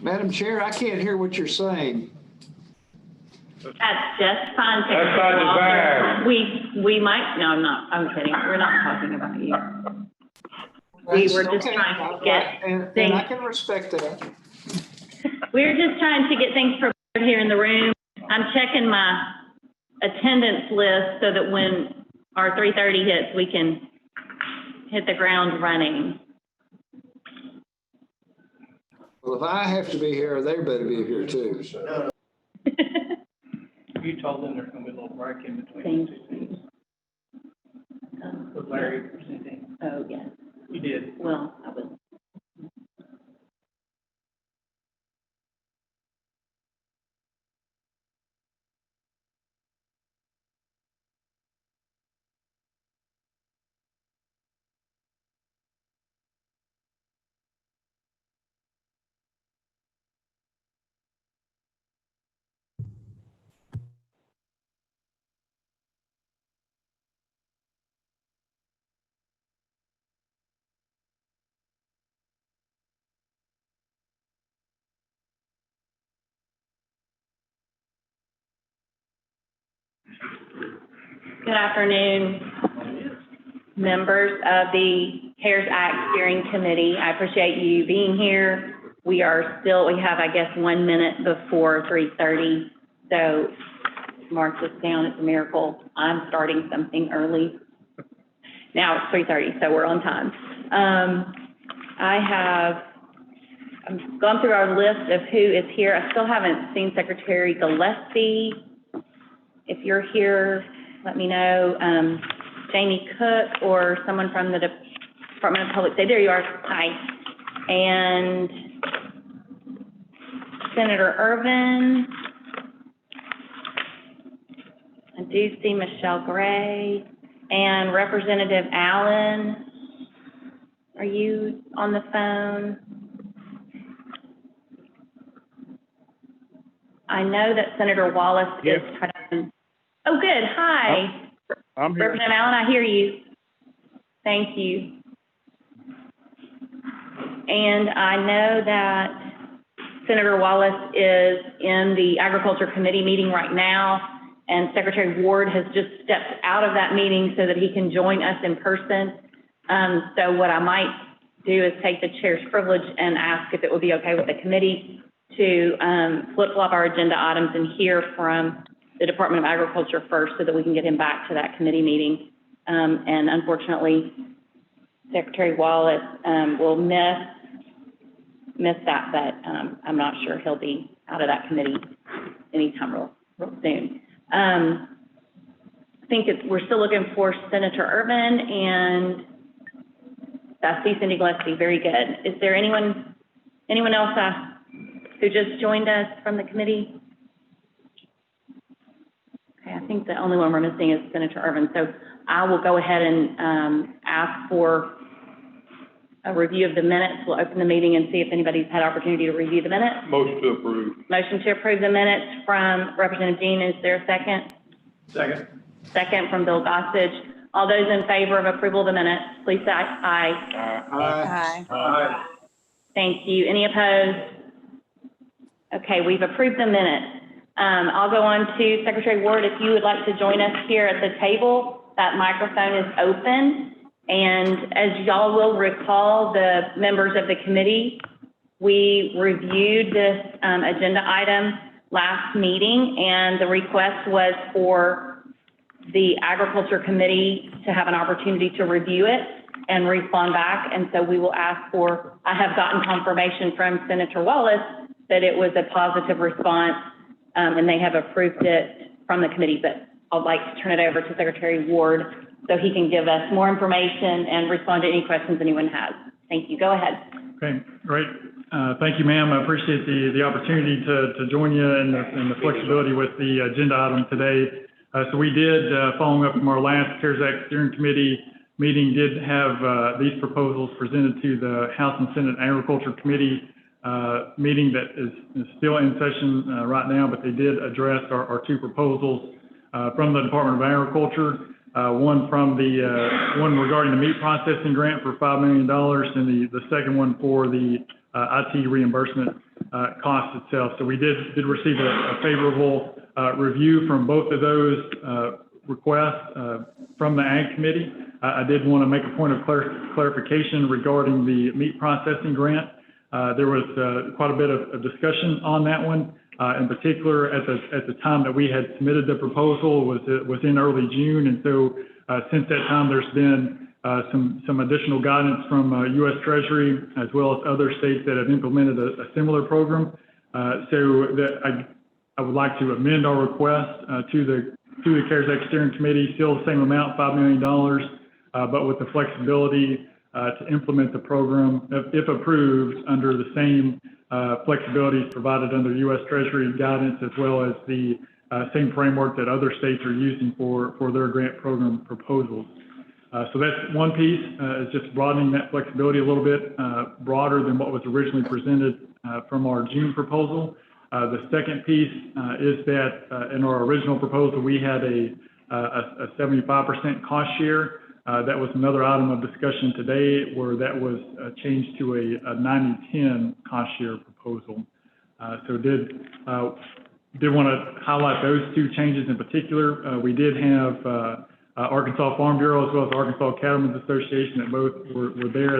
Madam Chair, I can't hear what you're saying. That's just fine. That's not desired. We might, no, I'm kidding. We're not talking about you. We were just Okay, trying to get and things. I can respect that. We're just trying to get things prepared here in the room. I'm checking my attendance list so that when our 3:30 hits, we can hit the ground running. Well, if I have to be here, they better be here too, so. You told them there's gonna be a little break in between the two things. Was Larry presenting? Oh, yes. You did. Well, I was. Good afternoon, members of the CARES Act Steering Committee. I appreciate you being here. We have, I guess, 1 minute before 3:30. So mark this down, it's a miracle. I'm starting something early. Now it's 3:30, so we're on time. I've gone through our list of who is here. I still haven't seen Secretary Gillespie. If you're here, let me know. Jamie Cook or someone from the Department of Public Safety. There you are. Hi. And Senator Irvin. I do see Michelle Gray and Representative Allen. Are you on the phone? I know that Senator Wallace is trying. Oh, good. Hi. I'm here. Representative Allen, I hear you. Thank you. And I know that Senator Wallace is in the Agriculture Committee meeting right now, and Secretary Ward has just stepped out of that meeting so that he can join us in person. So what I might do is take the chair's privilege and ask if it would be okay with the committee to flip-flop our agenda items and hear from the Department of Agriculture first so that we can get him back to that committee meeting. And unfortunately, Secretary Wallace will miss that, but I'm not sure he'll be out of that committee anytime real soon. I think we're still looking for Senator Irvin, and I see Cindy Gillespie. Very good. Is there anyone else who just joined us from the committee? Okay, I think the only one we're missing is Senator Irvin. So I will go ahead and ask for a review of the minutes. We'll open the meeting and see if anybody's had opportunity to review the minutes. Motion to approve. Motion to approve the minutes from Representative Jean. Is there a second? Second. Second from Bill Gossage. All those in favor of approval of the minutes, please say aye. Aye. Aye. Thank you. Any opposed? Okay, we've approved the minutes. I'll go on to Secretary Ward. If you would like to join us here at the table, that microphone is open. And as y'all will recall, the members of the committee, we reviewed this agenda item last meeting, and the request was for the Agriculture Committee to have an opportunity to review it and respond back. And so we will ask for, I have gotten confirmation from Senator Wallace that it was a positive response, and they have approved it from the committee. But I'd like to turn it over to Secretary Ward so he can give us more information and respond to any questions anyone has. Thank you. Go ahead. Okay, great. Thank you, ma'am. I appreciate the opportunity to join you and the flexibility with the agenda item today. So we did, following up from our last CARES Act Steering Committee meeting, did have these proposals presented to the House and Senate Agriculture Committee meeting that is still in session right now, but they did address our two proposals from the Department of Agriculture. One from one regarding the meat processing grant for $5 million, and the second one for the IT reimbursement cost itself. So we did receive a favorable review from both of those requests from the Ag Committee. I did want to make a point of clarification regarding the meat processing grant. There was quite a bit of discussion on that one. In particular, at the time that we had submitted the proposal was in early June, and so since that time there's been some additional guidance from U.S. Treasury as well as other states that have implemented a similar program. So that I would like to amend our request to the CARES Act Steering Committee, still the same amount, $5 million, but with the flexibility to implement the program, if approved, under the same flexibilities provided under U.S. Treasury guidance, as well as the same framework that other states are using for their grant program proposals. So that's one piece, is just broadening that flexibility a little bit broader than what was originally presented from our June proposal. The second piece is that in our original proposal, we had a 75% cost share. That was another item of discussion today, where that was changed to a 90-10 cost share proposal. So did want to highlight those two changes in particular. We did have Arkansas Farm Bureau as well as Arkansas Cattlemen's Association that both were there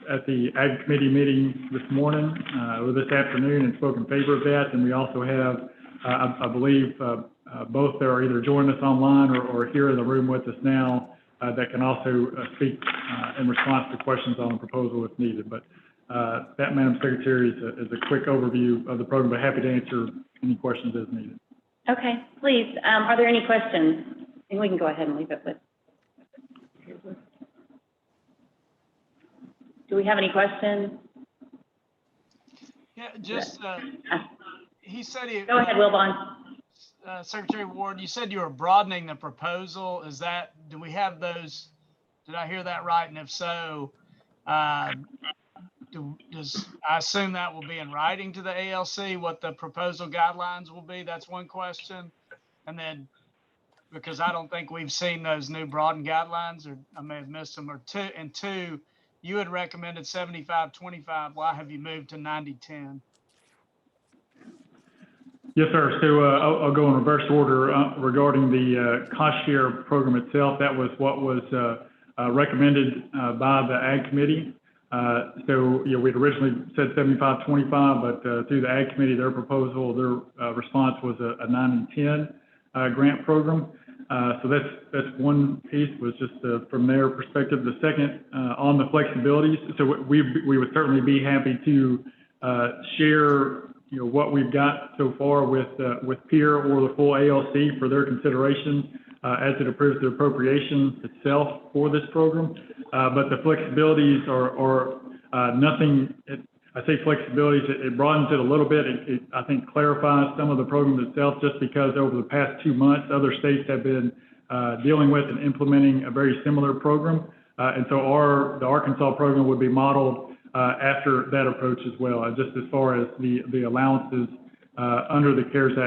at the Ag Committee meeting this morning or this afternoon and spoke in favor of that. And we also have, I believe, both are either joining us online or here in the room with us now that can also speak in response to questions on the proposal if needed. But that, Madam Secretary, is a quick overview of the program, but happy to answer any questions as needed. Okay, please. Are there any questions? And we can go ahead and leave it with. Do we have any questions? Yeah, just, he said he. Go ahead, Wilbon. Secretary Ward, you said you were broadening the proposal. Is that, do we have those? Did I hear that right? And if so, I assume that will be in writing to the ALC, what the proposal guidelines will be? That's one question. And then, because I don't think we've seen those new broadened guidelines, or I may have missed them, or two, you had recommended 75-25. Why have you moved to 90-10? Yes, sir. So I'll go in reverse order regarding the cost share program itself. That was what was recommended by the Ag Committee. So we'd originally said 75-25, but through the Ag Committee, their proposal, their response was a 90-10 grant program. So that's one piece, was just from their perspective. The second, on the flexibilities, so we would certainly be happy to share what we've got so far with PEER or the full ALC for their consideration as it approves the appropriation itself for this program. But the flexibilities are nothing. I say flexibilities, it broadens it a little bit. It I think clarifies some of the program itself, just because over the past 2 months, other states have been dealing with and implementing a very similar program. And so the Arkansas program would be modeled after that approach as well, just as far as the allowances under the CARES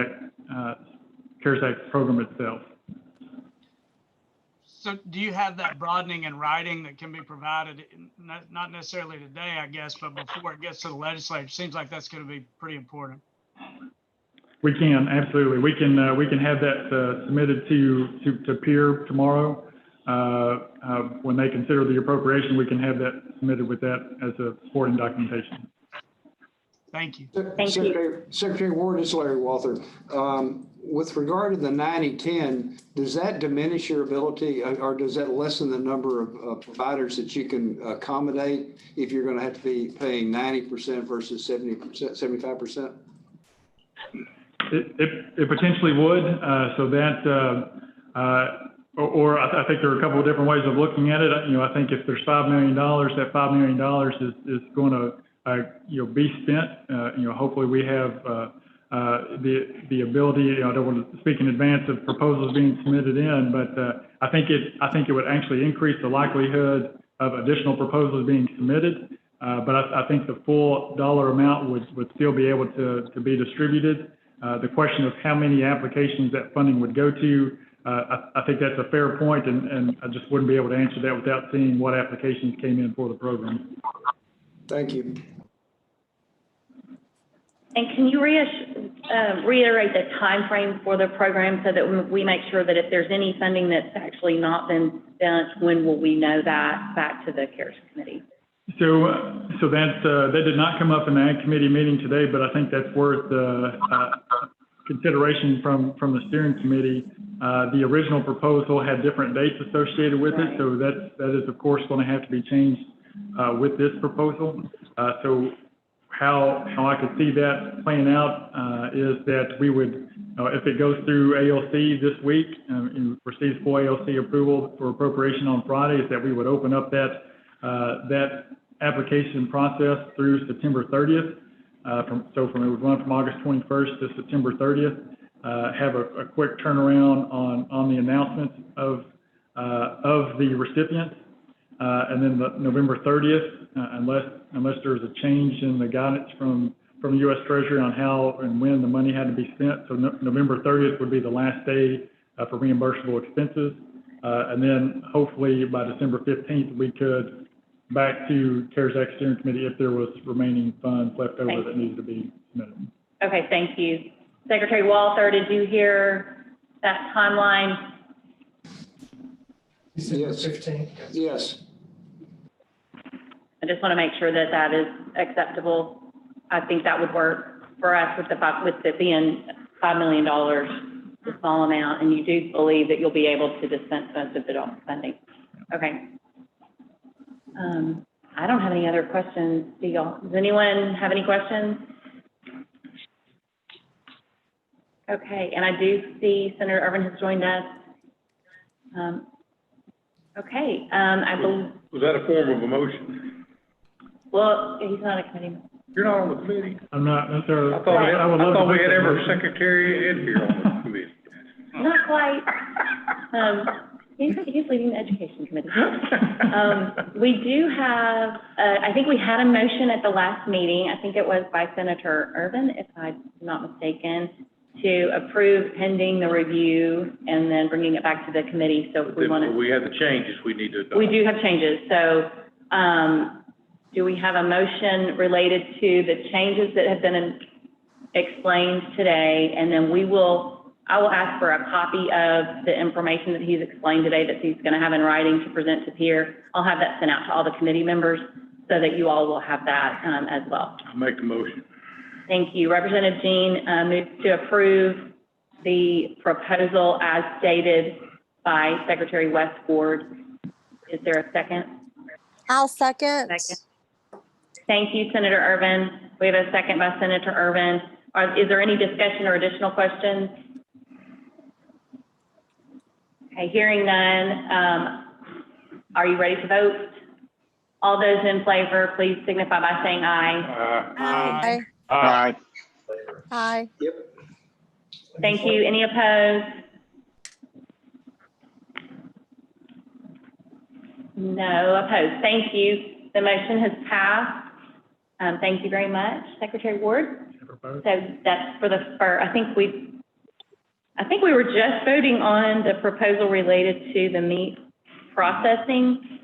Act program itself. So do you have that broadening in writing that can be provided, not necessarily today, I guess, but before it gets to the legislature? Seems like that's going to be pretty important. We can, absolutely. We can have that submitted to PEER tomorrow. When they consider the appropriation, we can have that submitted with that as a supporting documentation. Thank you. Thank you. Secretary Ward, it's Larry Walther. With regard to the 90-10, does that diminish your ability, or does that lessen the number of providers that you can accommodate if you're going to have to be paying 90% versus 70%, 75%? It potentially would. So that, or I think there are a couple of different ways of looking at it. I think if there's $5 million, that $5 million is going to be spent. Hopefully we have the ability. I don't want to speak in advance of proposals being submitted in, but I think it would actually increase the likelihood of additional proposals being submitted. But I think the full dollar amount would still be able to be distributed. The question of how many applications that funding would go to, I think that's a fair point, and I just wouldn't be able to answer that without seeing what applications came in for the program. Thank you. And can you reiterate the time frame for the program so that we make sure that if there's any funding that's actually not been spent, when will we know that back to the CARES committee? So that did not come up in the Ag Committee meeting today, but I think that's worth consideration from the steering committee. The original proposal had different dates associated with it, so that is of course going to have to be changed with this proposal. So how I could see that playing out is that we would, if it goes through ALC this week and receives full ALC approval for appropriation on Friday, is that we would open up that application process through September 30th. It would run from August 21st to September 30th. Have a quick turnaround on the announcement of the recipient, and then the November 30th, unless there's a change in the guidance from the U.S. Treasury on how and when the money had to be spent. So November 30th would be the last day for reimbursable expenses, and then hopefully by December 15th we could back to CARES Act Steering Committee if there was remaining funds left over that needed to be submitted. Okay, thank you. Secretary Walther, did you hear that timeline? Yes. 15th. Yes. I just want to make sure that that is acceptable. I think that would work for us with it being $5 million, the small amount, and you do believe that you'll be able to dispense most of the funding. Okay. I don't have any other questions. Do y'all? Does anyone have any questions? Okay, and I do see Senator Irvin has joined us. Okay, I believe. Was that a form of a motion? Well, he's not a committee. You're not on the committee? I'm not, sir. I thought we had every motion. secretary in here on the committee. Not quite. He's leading the education committee. We do have, I think we had a motion at the last meeting. I think it was by Senator Irvin, if I'm not mistaken, to approve pending the review and then bringing it back to the committee. So if we want to. We have the changes we need to adopt. We do have changes. So do we have a motion related to the changes that have been explained today? And then I will ask for a copy of the information that he's explained today that he's going to have in writing to present to Pierre. I'll have that sent out to all the committee members so that you all will have that as well. I'll make the motion. Thank you. Representative Jean moves to approve the proposal as stated by Secretary Westford. Is there a second? I'll second. Second. Thank you, Senator Irvin. We have a second by Senator Irvin. Is there any discussion or additional questions? Okay, hearing none, are you ready to vote? All those in favor, please signify by saying aye. Aye. Aye. Aye. Yep. Thank you. Any opposed? No opposed. Thank you. The motion has passed. Thank you very much, Secretary Ward. So that's I think we were just voting on the proposal related to the meat processing,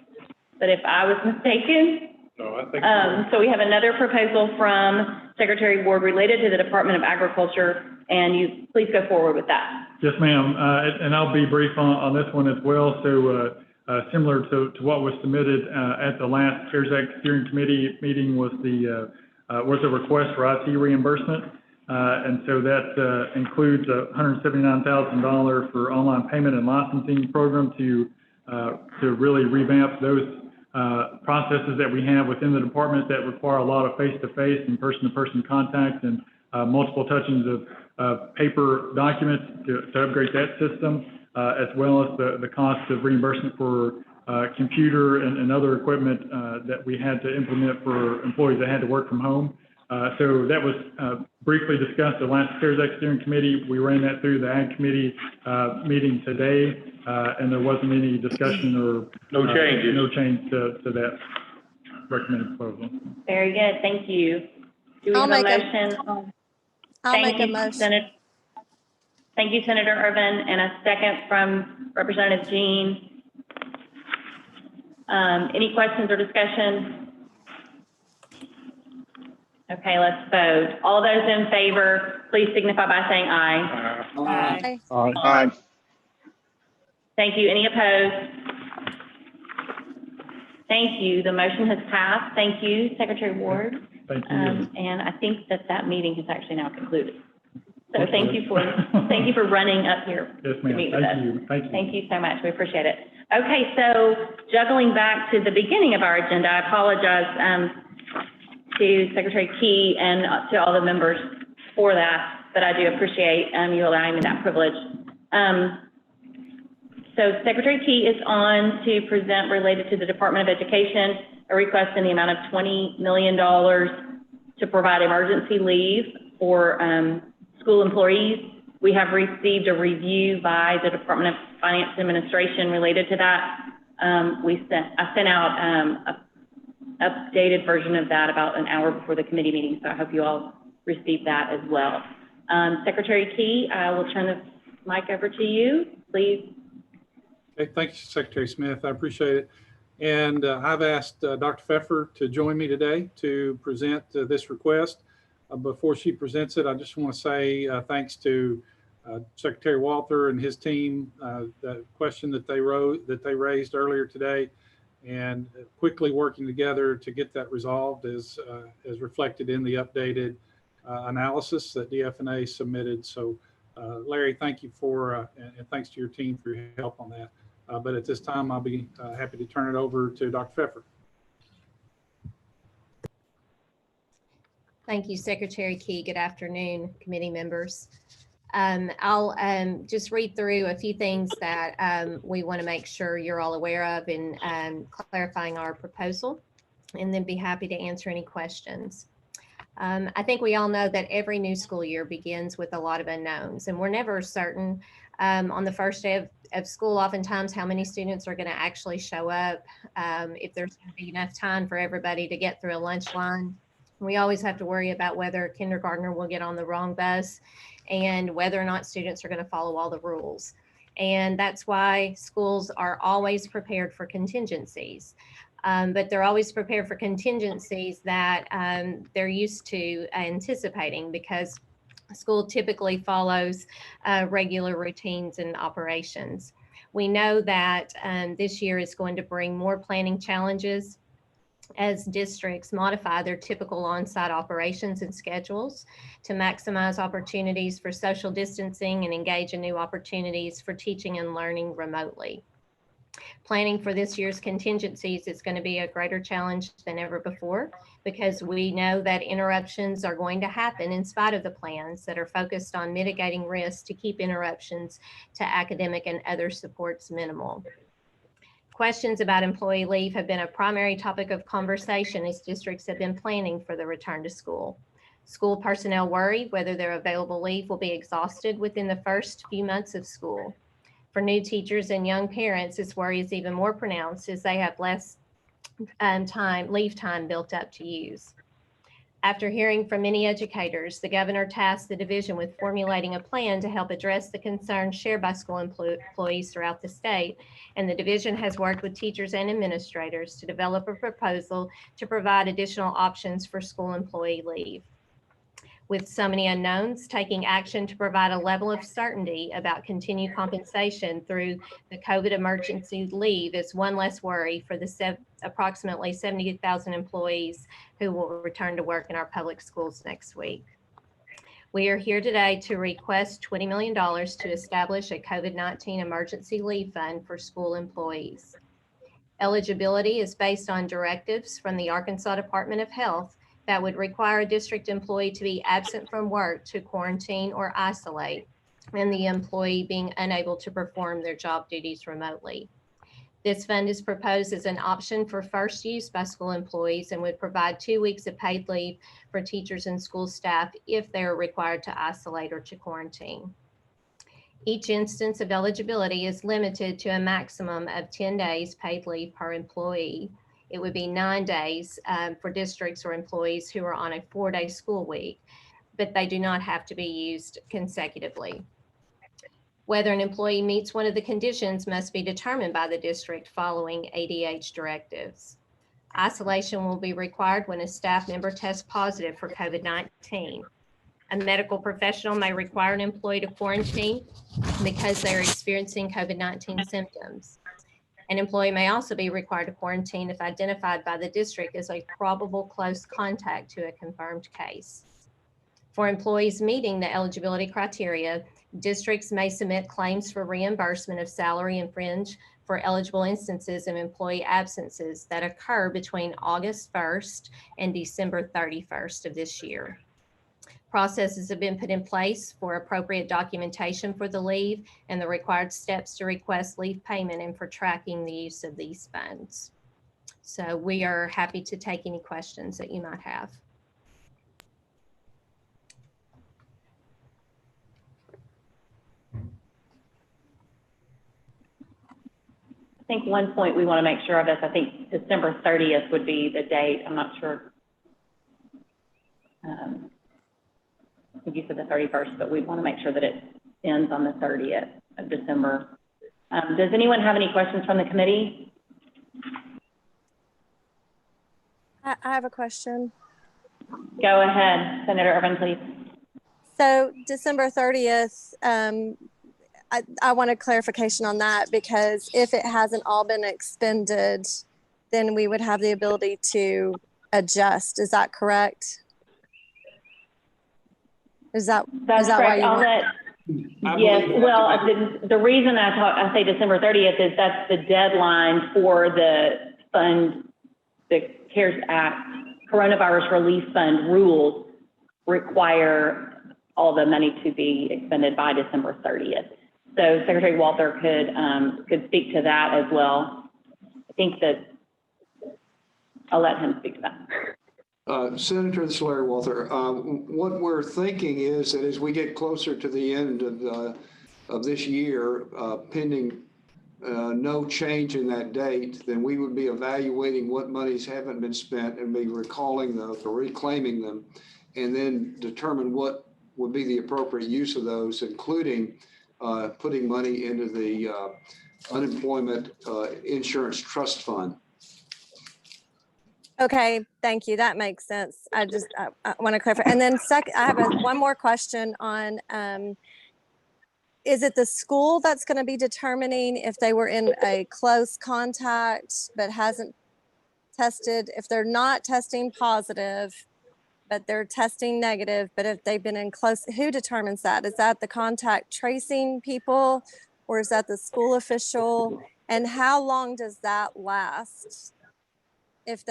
but if I was mistaken. No, I think. So we have another proposal from Secretary Ward related to the Department of Agriculture, and you please go forward with that. Yes, ma'am. And I'll be brief on this one as well. So similar to what was submitted at the last CARES Act Steering Committee meeting was a request for IT reimbursement. And so that includes $179,000 for online payment and licensing program to really revamp those processes that we have within the department that require a lot of face-to-face and person-to-person contact and multiple touchings of paper documents to upgrade that system, as well as the cost of reimbursement for computer and other equipment that we had to implement for employees that had to work from home. So that was briefly discussed at the last CARES Act Steering Committee. We ran that through the Ag Committee meeting today, and there wasn't any discussion or No changes. no change to that recommended proposal. Very good. Thank you. Do we I'll have a make a- motion? I'll make a motion. Thank you, Senator Irvin, and a second from Representative Jean. Any questions or discussion? Okay, let's vote. All those in favor, please signify by saying aye. Aye. Aye. Thank you. Any opposed? Thank you. The motion has passed. Thank you, Secretary Ward. Thank you. And I think that meeting has actually now concluded. So Okay. thank you for running up here Yes, to ma'am. meet with us. Thank you. Thank you. Thank you so much. We appreciate it. Okay, so juggling back to the beginning of our agenda, I apologize to Secretary Key and to all the members for that, but I do appreciate you allowing me that privilege. So Secretary Key is on to present related to the Department of Education, a request in the amount of $20 million to provide emergency leave for school employees. We have received a review by the Department of Finance Administration related to that. I sent out an updated version of that about an hour before the committee meeting, so I hope you all received that as well. Secretary Key, I will turn the mic over to you, please. Okay, thank you, Secretary Smith. I appreciate it. And I've asked Dr. Pfeffer to join me today to present this request. Before she presents it, I just want to say thanks to Secretary Walther and his team, the question that they raised earlier today, and quickly working together to get that resolved as reflected in the updated analysis that DFNA submitted. So Larry, thank you and thanks to your team for your help on that. But at this time, I'll be happy to turn it over to Dr. Pfeffer. Thank you, Secretary Key. Good afternoon, committee members. I'll just read through a few things that we want to make sure you're all aware of in clarifying our proposal, and then be happy to answer any questions. I think we all know that every new school year begins with a lot of unknowns, and we're never certain on the first day of school, oftentimes, how many students are going to actually show up, if there's going to be enough time for everybody to get through a lunch line. We always have to worry about whether a kindergartner will get on the wrong bus and whether or not students are going to follow all the rules. And that's why schools are always prepared for contingencies. But they're always prepared for contingencies that they're used to anticipating, because school typically follows regular routines and operations. We know that this year is going to bring more planning challenges as districts modify their typical on-site operations and schedules to maximize opportunities for social distancing and engage in new opportunities for teaching and learning remotely. Planning for this year's contingencies is going to be a greater challenge than ever before, because we know that interruptions are going to happen in spite of the plans that are focused on mitigating risks to keep interruptions to academic and other supports minimal. Questions about employee leave have been a primary topic of conversation as districts have been planning for the return to school. School personnel worry whether their available leave will be exhausted within the first few months of school. For new teachers and young parents, this worry is even more pronounced as they have less leave time built up to use. After hearing from many educators, the governor tasked the division with formulating a plan to help address the concerns shared by school employees throughout the state, and the division has worked with teachers and administrators to develop a proposal to provide additional options for school employee leave. With so many unknowns, taking action to provide a level of certainty about continued compensation through the COVID emergency leave is one less worry for the approximately 70,000 employees who will return to work in our public schools next week. We are here today to request $20 million to establish a COVID-19 emergency leave fund for school employees. Eligibility is based on directives from the Arkansas Department of Health that would require a district employee to be absent from work to quarantine or isolate, and the employee being unable to perform their job duties remotely. This fund is proposed as an option for first use by school employees and would provide 2 weeks of paid leave for teachers and school staff if they are required to isolate or to quarantine. Each instance of eligibility is limited to a maximum of 10 days paid leave per employee. It would be 9 days for districts or employees who are on a 4-day school week, but they do not have to be used consecutively. Whether an employee meets one of the conditions must be determined by the district following ADH directives. Isolation will be required when a staff member tests positive for COVID-19. A medical professional may require an employee to quarantine because they are experiencing COVID-19 symptoms. An employee may also be required to quarantine if identified by the district as a probable close contact to a confirmed case. For employees meeting the eligibility criteria, districts may submit claims for reimbursement of salary and fringe for eligible instances of employee absences that occur between August 1st and December 31st of this year. Processes have been put in place for appropriate documentation for the leave and the required steps to request leave payment and for tracking the use of these funds. So we are happy to take any questions that you might have. I think one point we want to make sure of is, I think December 30th would be the date. I'm not sure. I think you said the 31st, but we want to make sure that it ends on the 30th of December. Does anyone have any questions from the committee? I have a question. Go ahead, Senator Irvin, please. So December 30th, I want a clarification on that, because if it hasn't all been expended, then we would have the ability to adjust. Is that correct? Is that That's why correct. Yes, well, the reason I say December 30th is that's the deadline for the fund, the CARES Act, Coronavirus Relief Fund rules require all the money to be expended by December 30th. So Secretary Walther could speak to that as well. I think that I'll let him speak to that. Senator, this is Larry Walther. What we're thinking is that as we get closer to the end of this year, pending no change in that date, then we would be evaluating what monies haven't been spent and be recalling those or reclaiming them, and then determine what would be the appropriate use of those, including putting money into the unemployment insurance trust fund. Okay, thank you. That makes sense. I want to clarify. And then second, I have one more question on, is it the school that's going to be determining if they were in a close contact but hasn't tested, if they're not testing positive, but they're testing negative, but if they've been in close, who determines that? Is that the contact tracing people, or is that the school official? And how long does that last? Is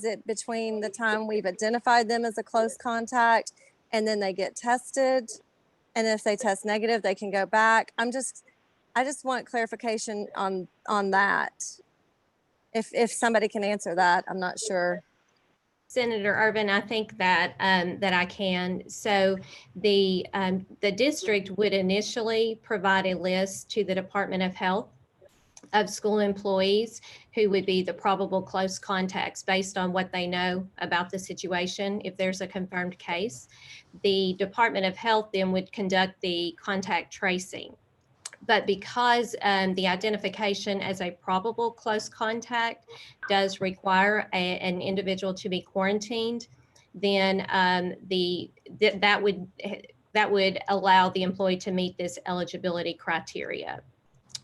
it between the time we've identified them as a close contact and then they get tested? And if they test negative, they can go back. I just want clarification on that. If somebody can answer that, I'm not sure. Senator Irvin, I think that that I can. So the district would initially provide a list to the Department of Health of school employees who would be the probable close contacts based on what they know about the situation. If there's a confirmed case, the Department of Health then would conduct the contact tracing. But because the identification as a probable close contact does require an individual to be quarantined, then that would allow the employee to meet this eligibility criteria.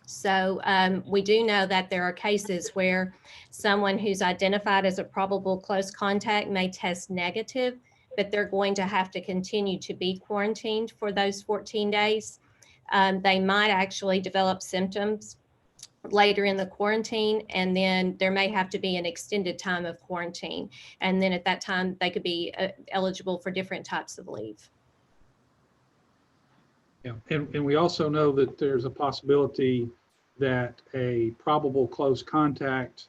So we do know that there are cases where someone who's identified as a probable close contact may test negative, but they're going to have to continue to be quarantined for those 14 days. They might actually develop symptoms later in the quarantine, and then there may have to be an extended time of quarantine. And then at that time, they could be eligible for different types of leave. Yeah, and we also know that there's a possibility that a probable close contact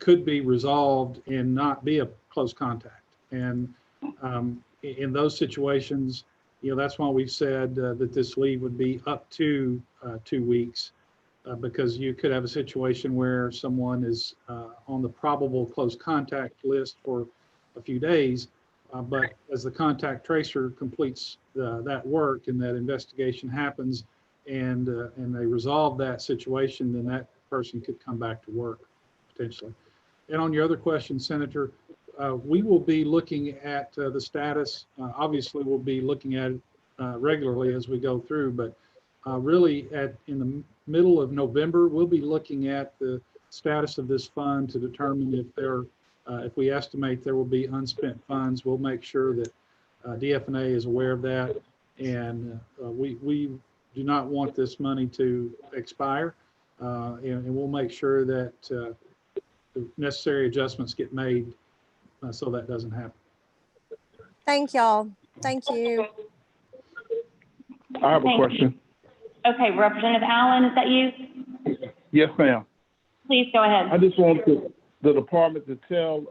could be resolved and not be a close contact. And in those situations, that's why we've said that this leave would be up to 2 weeks, because you could have a situation where someone is on the probable close contact list for a few days, but as the contact tracer completes that work and that investigation happens and they resolve that situation, then that person could come back to work potentially. And on your other question, Senator, we will be looking at the status. Obviously, we'll be looking at it regularly as we go through, but really in the middle of November, we'll be looking at the status of this fund to determine if we estimate there will be unspent funds. We'll make sure that DF&A is aware of that, and we do not want this money to expire, and we'll make sure that the necessary adjustments get made so that doesn't happen. Thank y'all. Thank you. I have a Thank question. Okay, Representative Allen, is that you? Yes, ma'am. Please go I ahead. just want the department to tell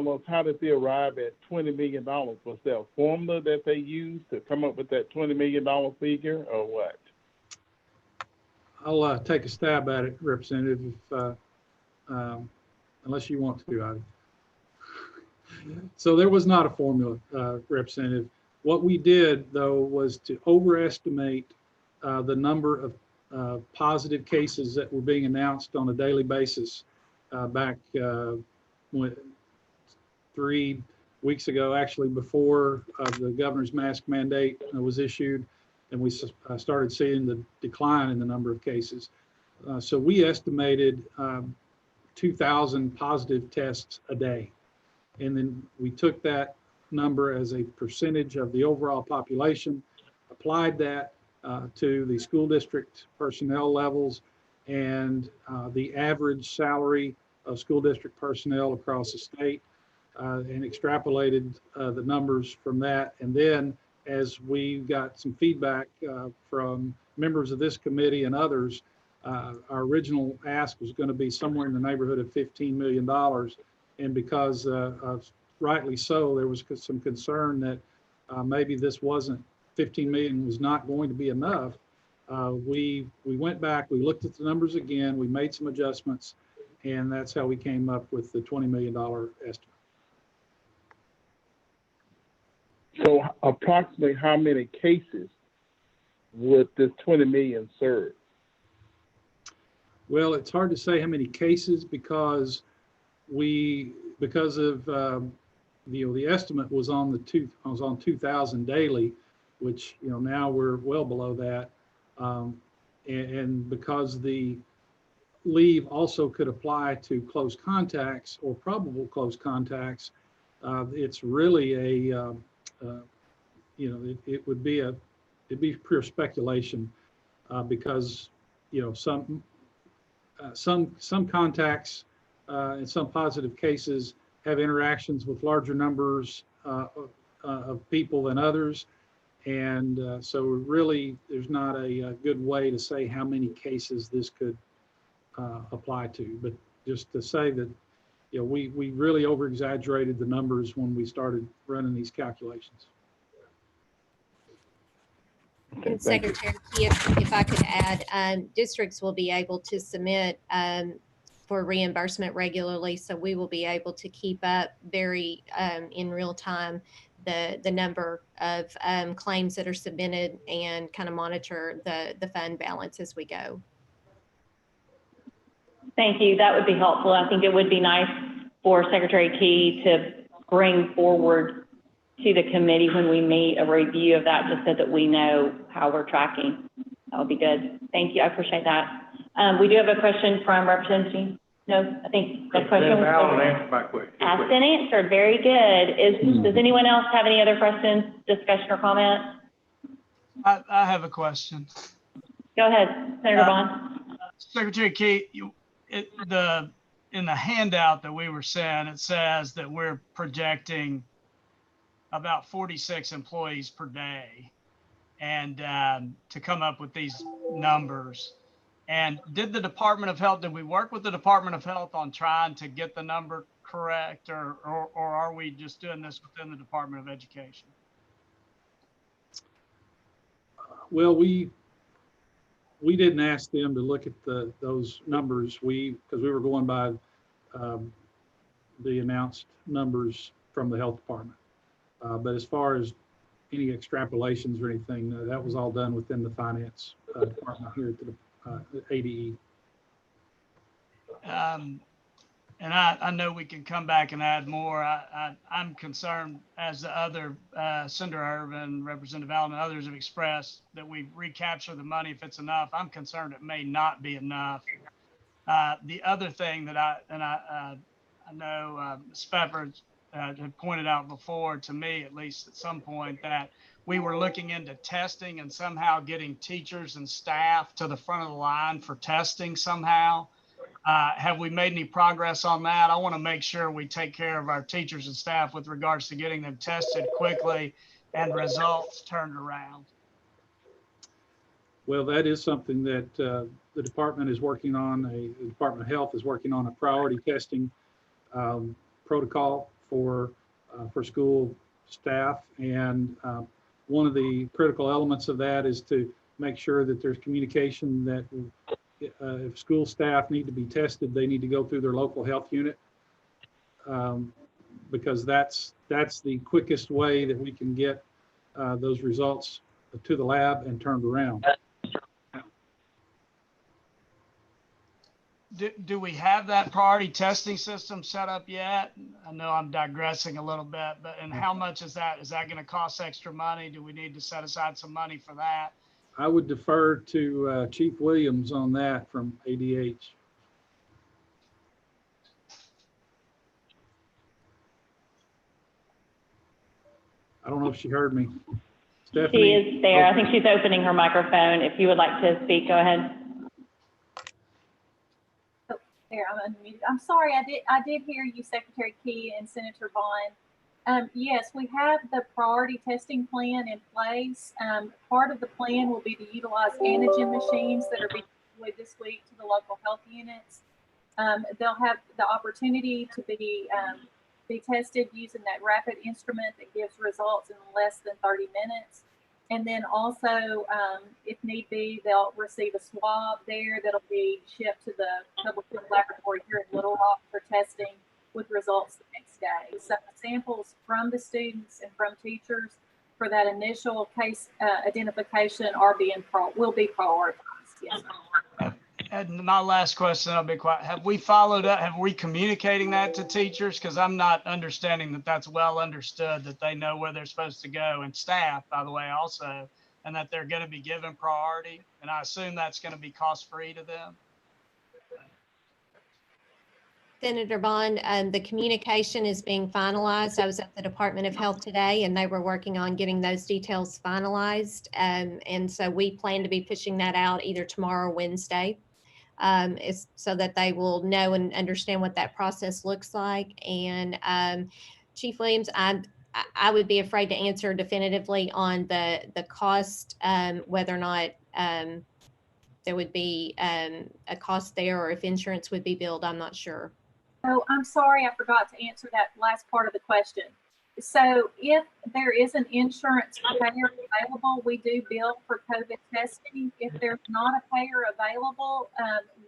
us how did they arrive at $20 million? Was there a formula that they used to come up with that $20 million figure, or what? I'll take a stab at it, Representative, unless you want to, Ivy. So there was not a formula, Representative. What we did, though, was to overestimate the number of positive cases that were being announced on a daily basis back 3 weeks ago, actually before the governor's mask mandate was issued, and we started seeing the decline in the number of cases. So we estimated 2,000 positive tests a day. And then we took that number as a percentage of the overall population, applied that to the school district personnel levels and the average salary of school district personnel across the state, and extrapolated the numbers from that. And then as we got some feedback from members of this committee and others, our original ask was going to be somewhere in the neighborhood of $15 million. And because rightly so, there was some concern that maybe this wasn't, 15 million was not going to be enough. We went back, we looked at the numbers again, we made some adjustments, and that's how we came up with the $20 million estimate. So approximately how many cases would this 20 million serve? Well, it's hard to say how many cases because the estimate was on 2,000 daily, which now we're well below that, and because the leave also could apply to close contacts or probable close contacts, it's really it'd be pure speculation because some contacts and some positive cases have interactions with larger numbers of people than others. And so really, there's not a good way to say how many cases this could apply to. But just to say that, we really over-exaggerated the numbers when we started running these calculations. Okay, And thank you. Secretary Key, if I could add, districts will be able to submit for reimbursement regularly. So we will be able to keep up very in real time the number of claims that are submitted and kind of monitor the fund balance as we go. Thank you. That would be helpful. I think it would be nice for Secretary Key to bring forward to the committee when we meet a review of that, just so that we know how we're tracking. That would be good. Thank you. I appreciate that. We do have a question from Representative. No, I think that question was Allen answered my question. asked and answered. Very good. Does anyone else have any other questions, discussion, or comment? I have a question. Go ahead, Senator Bond. Secretary Key, in the handout that we were sent, it says that we're projecting about 46 employees per day and to come up with these numbers. And did we work with the Department of Health on trying to get the number correct, or are we just doing this within the Department of Education? Well, we didn't ask them to look at those numbers. Because we were going by the announced numbers from the health department. But as far as any extrapolations or anything, that was all done within the finance department here at the ADE. And I know we can come back and add more. I'm concerned, as the other, Senator Irvin, Representative Allen, and others have expressed, that we recapture the money if it's enough. I'm concerned it may not be enough. The other thing that I know Ms. Pepper had pointed out before, to me at least at some point, that we were looking into testing and somehow getting teachers and staff to the front of the line for testing somehow. Have we made any progress on that? I want to make sure we take care of our teachers and staff with regards to getting them tested quickly and results turned around. Well, that is something that the department is working on. The Department of Health is working on a priority testing protocol for school staff. And one of the critical elements of that is to make sure that there's communication that if school staff need to be tested, they need to go through their local health unit, because that's the quickest way that we can get those results to the lab and turned around. Do we have that priority testing system set up yet? I know I'm digressing a little bit, but and how much is that? Is that going to cost extra money? Do we need to set aside some money for that? I would defer to Chief Williams on that from ADH. I don't know if she heard me. Stephanie? She is there. I think she's opening her microphone. If you would like to speak, go ahead. Oh, there, I'm unmuted. I'm sorry, I did hear you, Secretary Key and Senator Bond. Yes, we have the priority testing plan in place. Part of the plan will be to utilize antigen machines that are being deployed this week to the local health units. They'll have the opportunity to be tested using that rapid instrument that gives results in less than 30 minutes. And then also, if need be, they'll receive a swab there that'll be shipped to the public health laboratory here in Little Rock for testing with results the next day. So the samples from the students and from teachers for that initial case identification will be prioritized. Yes. And my last question, I'll be quiet. Have we followed up? Have we communicating that to teachers? Because I'm not understanding that that's well understood, that they know where they're supposed to go, and staff, by the way, also, and that they're going to be given priority. And I assume that's going to be cost-free to them. Senator Bond, the communication is being finalized. I was at the Department of Health today, and they were working on getting those details finalized. And so we plan to be pushing that out either tomorrow or Wednesday, so that they will know and understand what that process looks like. And Chief Williams, I would be afraid to answer definitively on the cost, whether or not there would be a cost there, or if insurance would be billed. I'm not sure. Oh, I'm sorry, I forgot to answer that last part of the question. So if there is an insurance payer available, we do bill for COVID testing. If there's not a payer available,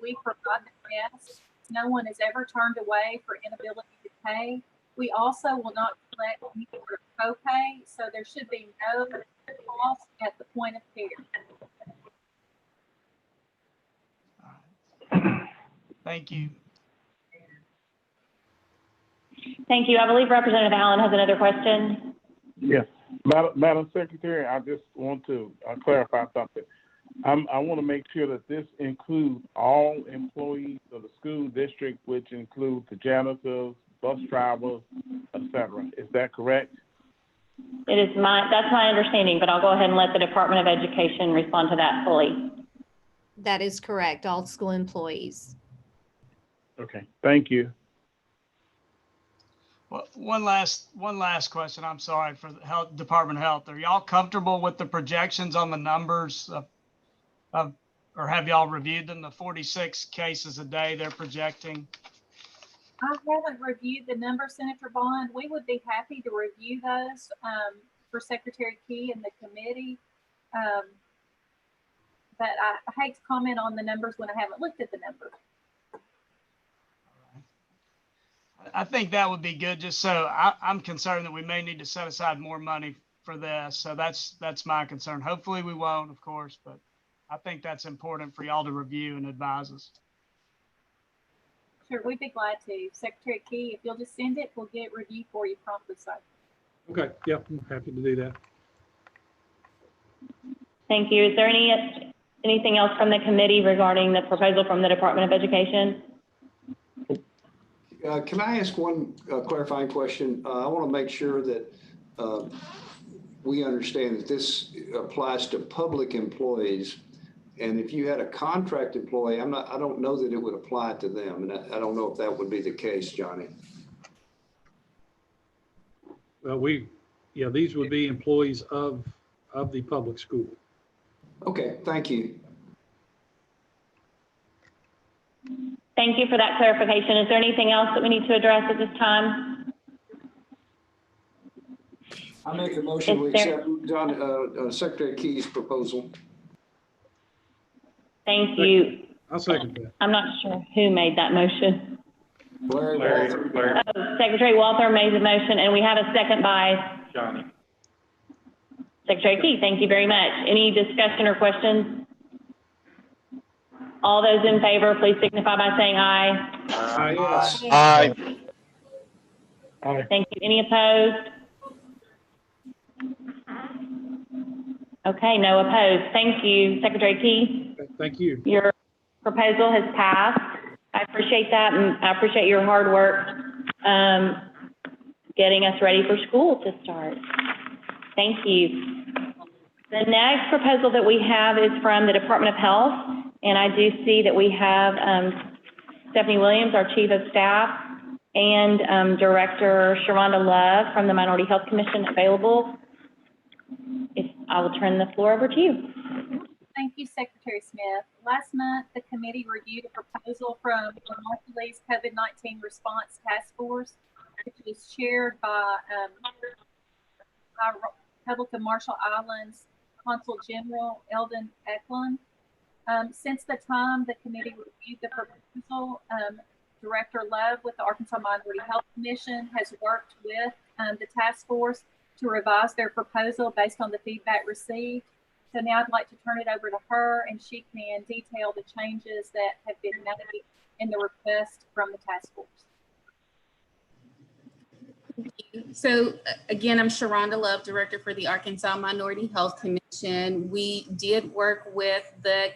we provide the test. No one is ever turned away for inability to pay. We also will not collect any sort of copay, so there should be no cost at the point of care. Thank you. Thank you. I believe Representative Allen has another question. Yes, Madam Secretary, I just want to clarify something. I want to make sure that this includes all employees of the school district, which includes the janitors, bus drivers, etc. Is that correct? That's my understanding, but I'll go ahead and let the Department of Education respond to that fully. That is correct. All school employees. Okay, thank you. Well, one last question. I'm sorry, for the Department of Health. Are y'all comfortable with the projections on the numbers or have y'all reviewed them? The 46 cases a day they're projecting. I haven't reviewed the numbers, Senator Bond. We would be happy to review those for Secretary Key and the committee. But I hate to comment on the numbers when I haven't looked at the numbers. I think that would be good, just so I'm concerned that we may need to set aside more money for this. So that's my concern. Hopefully we won't, of course, but I think that's important for y'all to review and advise us. Sure, we'd be glad to. Secretary Key, if you'll just send it, we'll get it reviewed for you promptly, sir. Okay, yep, I'm happy to do that. Thank you. Is there anything else from the committee regarding the proposal from the Department of Education? Can I ask one clarifying question? I want to make sure that we understand that this applies to public employees. And if you had a contract employee, I don't know that it would apply to them. And I don't know if that would be the case, Johnny. Well, these would be employees of the public school. Okay, thank you. Thank you for that clarification. Is there anything else that we need to address at this time? I make a motion we Is there- accept Secretary Key's proposal. Thank you. I'll second that. I'm not sure who made that motion. Larry Walther. Larry, Oh, Secretary Walther made the motion, and we have a second by Johnny. Secretary Key. Thank you very much. Any discussion or questions? All those in favor, please signify by saying aye. Yes. Aye. Aye. Thank you. Any opposed? Okay, no opposed. Thank you, Secretary Key. Thank you. Your proposal has passed. I appreciate that, and I appreciate your hard work getting us ready for school to start. Thank you. The next proposal that we have is from the Department of Health, and I do see that we have Stephanie Williams, our Chief of Staff, and Director Sharonda Love from the Minority Health Commission available. I will turn the floor over to you. Thank you, Secretary Smith. Last month, the committee reviewed a proposal from the Marshallese COVID-19 Response Task Force, which was chaired by Republic of Marshall Islands Consul General Eldon Eklund. Since the time the committee reviewed the proposal, Director Love with the Arkansas Minority Health Commission has worked with the task force to revise their proposal based on the feedback received. So now I'd like to turn it over to her, and she can detail the changes that have been made in the request from the task force. Thank you. So again, I'm Sharonda Love, Director for the Arkansas Minority Health Commission. We did work with the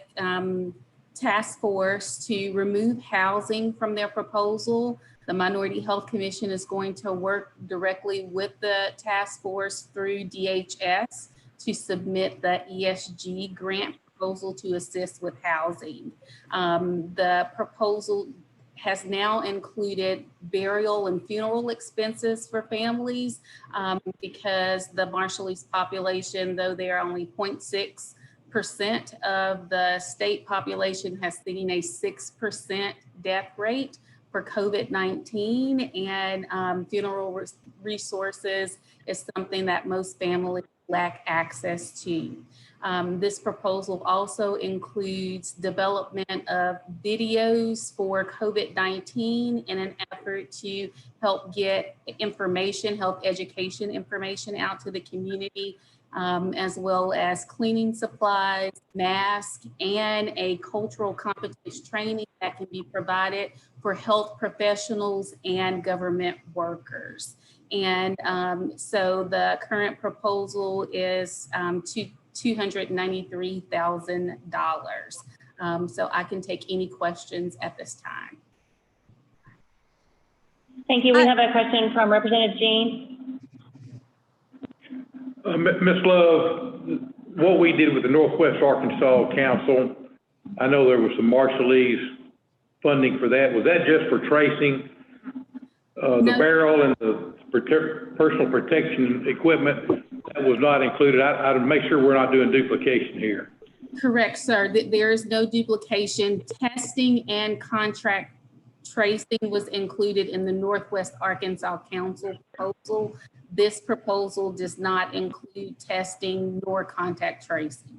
task force to remove housing from their proposal. The Minority Health Commission is going to work directly with the task force through DHS to submit the ESG grant proposal to assist with housing. The proposal has now included burial and funeral expenses for families because the Marshallese population, though they are only 0.6% of the state population, has seen a 6% death rate for COVID-19, and funeral resources is something that most families lack access to. This proposal also includes development of videos for COVID-19 in an effort to help get information, health education information out to the community, as well as cleaning supplies, masks, and a cultural competence training that can be provided for health professionals and government workers. And so the current proposal is $293,000. So I can take any questions at this time. Thank you. We have a question from Representative Jean. Ms. Love, what we did with the Northwest Arkansas Council, I know there was some Marshallese funding for that. Was that just for tracing the barrel and the personal protection equipment? That was not included. I'd make sure we're not doing duplication here. Correct, sir. There is no duplication. Testing and contract tracing was included in the Northwest Arkansas Council proposal. This proposal does not include testing nor contact tracing.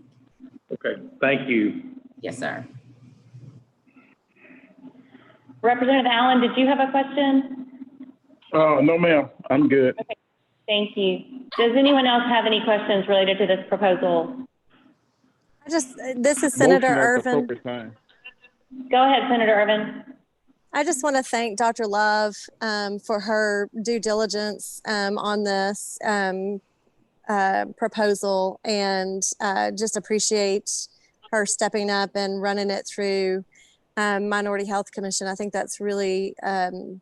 Okay, thank you. Yes, sir. Representative Allen, did you have a question? No, ma'am. I'm good. Okay, thank you. Does anyone else have any questions related to this proposal? This is Senator Motion at the Irvin. appropriate time. Go ahead, Senator Irvin. I just want to thank Dr. Love for her due diligence on this proposal, and just appreciate her stepping up and running it through Minority Health Commission. I think that's really the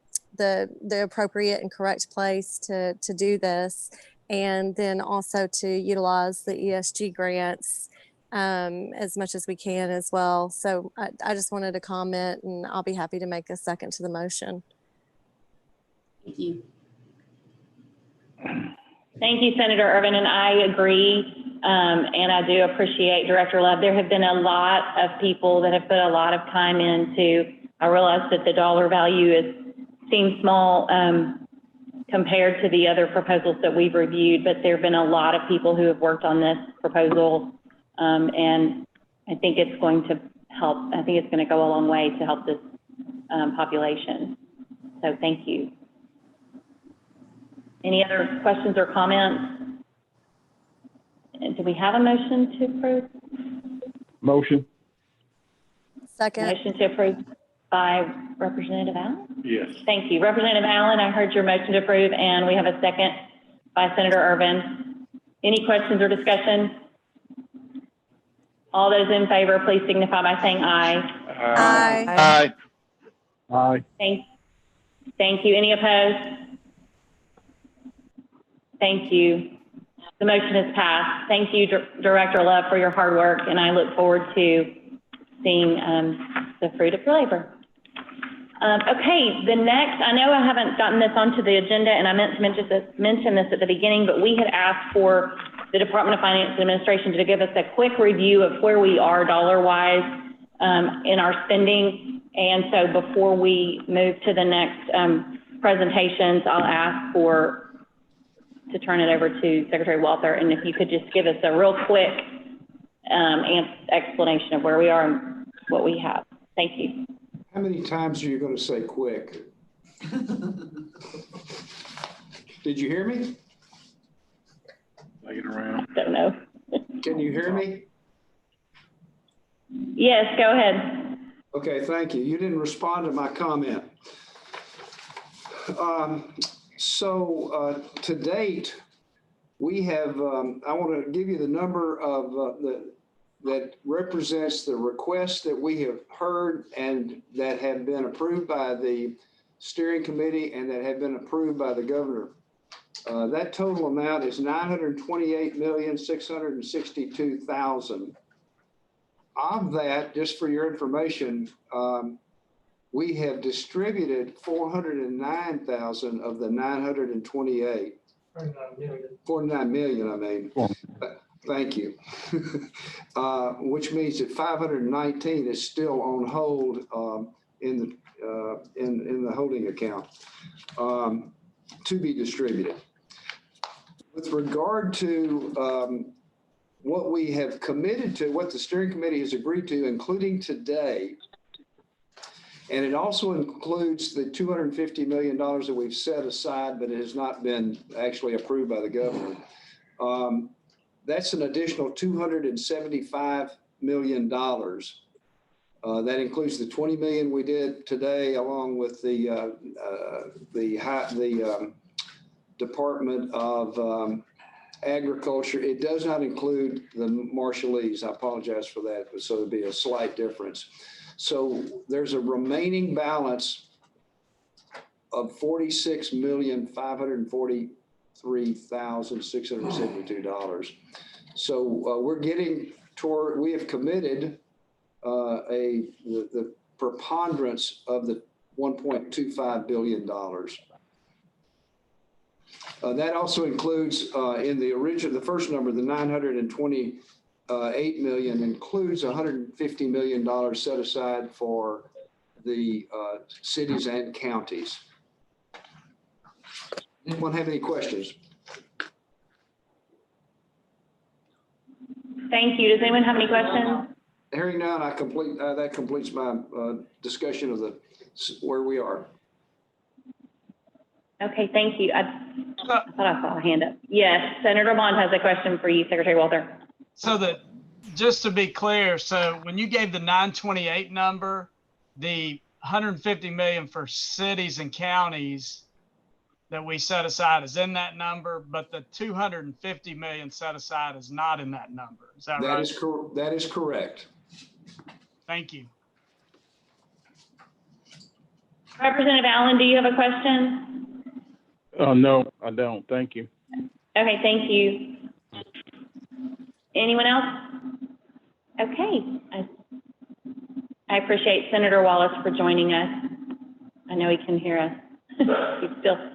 appropriate and correct place to do this, and then also to utilize the ESG grants as much as we can as well. So I just wanted to comment, and I'll be happy to make a second to the motion. Thank you. Thank you, Senator Irvin, and I agree. And I do appreciate Director Love. There have been a lot of people that have put a lot of time into, I realize that the dollar value seems small compared to the other proposals that we've reviewed, but there have been a lot of people who have worked on this proposal. And I think it's going to help. I think it's going to go a long way to help this population. So thank you. Any other questions or comments? And do we have a motion to approve? Motion. Second. Motion to approve by Representative Allen? Yes. Thank you. Representative Allen, I heard your motion to approve, and we have a second by Senator Irvin. Any questions or discussion? All those in favor, please signify by saying aye. Aye. Aye. Thank you. Any opposed? Thank you. The motion is passed. Thank you, Director Love, for your hard work, and I look forward to seeing the fruit of your labor. Okay, the next, I know I haven't gotten this onto the agenda, and I meant to mention this at the beginning, but we had asked for the Department of Finance and Administration to give us a quick review of where we are dollar-wise in our spending. And so before we move to the next presentations, I'll ask to turn it over to Secretary Walther, and if you could just give us a real quick explanation of where we are and what we have. Thank you. How many times are you going to say quick? Did you hear me? Take it around. Don't know. Can you hear me? Yes, go ahead. Okay, thank you. You didn't respond to my comment. To date, we have, I want to give you the number of that represents the requests that we have heard and that have been approved by the steering committee and that have been approved by the governor. That total amount is $928,662,000. Of that, just for your information, we have distributed 409,000 of the 928. 49 million, I mean. Thank you. Which means that 519 is still on hold in the holding account to be distributed. With regard to what we have committed to, what the steering committee has agreed to, including today, and it also includes the $250 million that we've set aside, but it has not been actually approved by the governor. That's an additional $275 million. That includes the 20 million we did today, along with the Department of Agriculture. It does not include the Marshallese. I apologize for that, but so it'd be a slight difference. So there's a remaining balance of $46,543,672. So we're getting toward, we have committed the preponderance of the $1.25 billion. That also includes in the original, the first number, the 928 million includes $150 million set aside for the cities and counties. Anyone have any questions? Thank you. Does anyone have any questions? Hearing none, that completes my discussion of where we are. Okay, thank you. I thought I saw a hand up. Yes, Senator Bond has a question for you, Secretary Walter. So just to be clear, so when you gave the 928 number, the 150 million for cities and counties that we set aside is in that number, but the 250 million set aside is not in that number. Is that right? That is correct. Thank you. Representative Allen, do you have a question? No, I don't. Thank you. Okay, thank you. Anyone else? Okay. I appreciate Senator Wallace for joining us. I know he can hear us.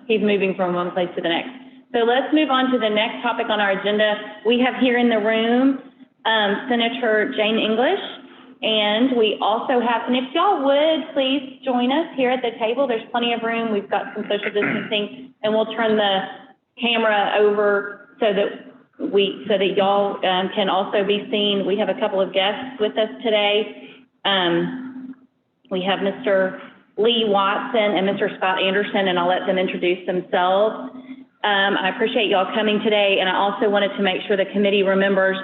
He's moving from one place to the next. So let's move on to the next topic on our agenda. We have here in the room Senator Jane English, and we also have, and if y'all would please join us here at the table. There's plenty of room. We've got some social distancing, and we'll turn the camera over so that y'all can also be seen. We have a couple of guests with us today. We have Mr. Lee Watson and Mr. Scott Anderson, and I'll let them introduce themselves. I appreciate y'all coming today, and I also wanted to make sure the committee remembers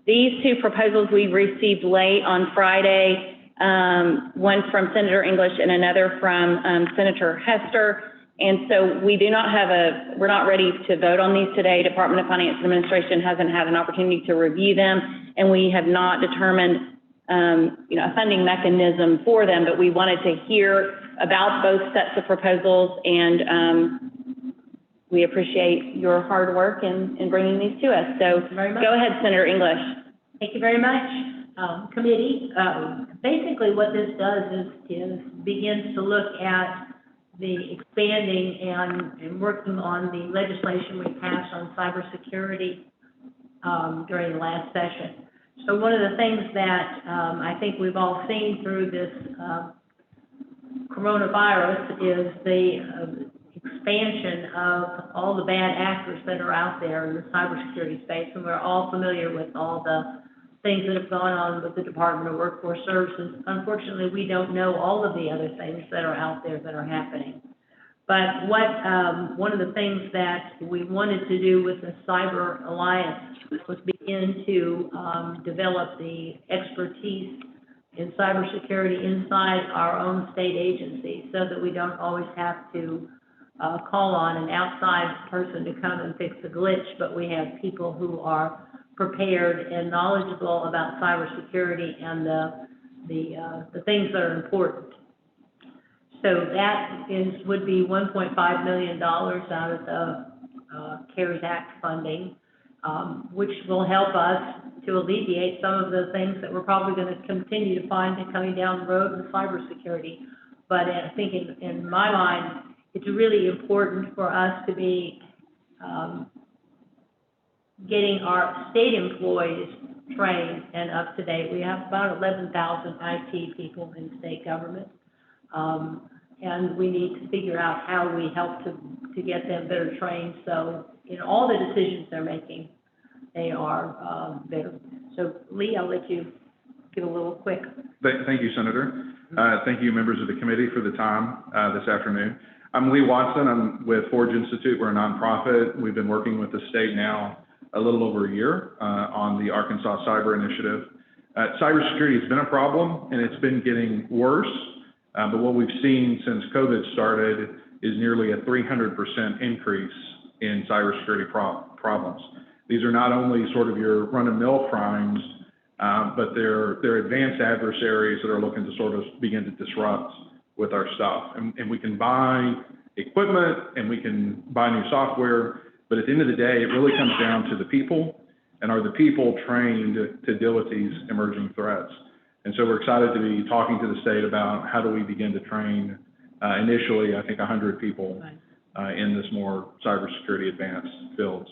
these two proposals we received late on Friday, one from Senator English and another from Senator Hester. And so we do not have we're not ready to vote on these today. Department of Finance and Administration hasn't had an opportunity to review them, and we have not determined a funding mechanism for them, but we wanted to hear about both sets of proposals, and we appreciate your hard work in bringing these to us. So go ahead, Senator English. Thank you very much, committee. Basically what this does is begins to look at the expanding and working on the legislation we passed on cybersecurity during the last session. So one of the things that I think we've all seen through this coronavirus is the expansion of all the bad actors that are out there in the cybersecurity space, and we're all familiar with all the things that have gone on with the Department of Workforce Services. Unfortunately, we don't know all of the other things that are out there that are happening. But one of the things that we wanted to do with the Cyber Alliance was begin to develop the expertise in cybersecurity inside our own state agencies, so that we don't always have to call on an outside person to come and fix a glitch, but we have people who are prepared and knowledgeable about cybersecurity and the things that are important. So that would be $1.5 million out of the CARES Act funding, which will help us to alleviate some of the things that we're probably going to continue to find coming down the road in cybersecurity. But I think in my mind, it's really important for us to be getting our state employees trained and up to date. We have about 11,000 IT people in state government. And we need to figure out how we help to get them better trained. So in all the decisions they're making, they are better. So Lee, I'll let you give a little quick. Thank you, Senator. Thank you, members of the committee, for the time this afternoon. I'm Lee Watson. I'm with Forge Institute. We're a nonprofit. We've been working with the state now a little over a year on the Arkansas Cyber Initiative. Cybersecurity has been a problem, and it's been getting worse. But what we've seen since COVID started is nearly a 300% increase in cybersecurity problems. These are not only sort of your run-of-the-mill crimes, but they're advanced adversaries that are looking to sort of begin to disrupt with our stuff. And we can buy equipment and we can buy new software, but at the end of the day, it really comes down to the people, and are the people trained to deal with these emerging threats. And so we're excited to be talking to the state about how do we begin to train initially, I think, 100 people in this more cybersecurity advanced fields.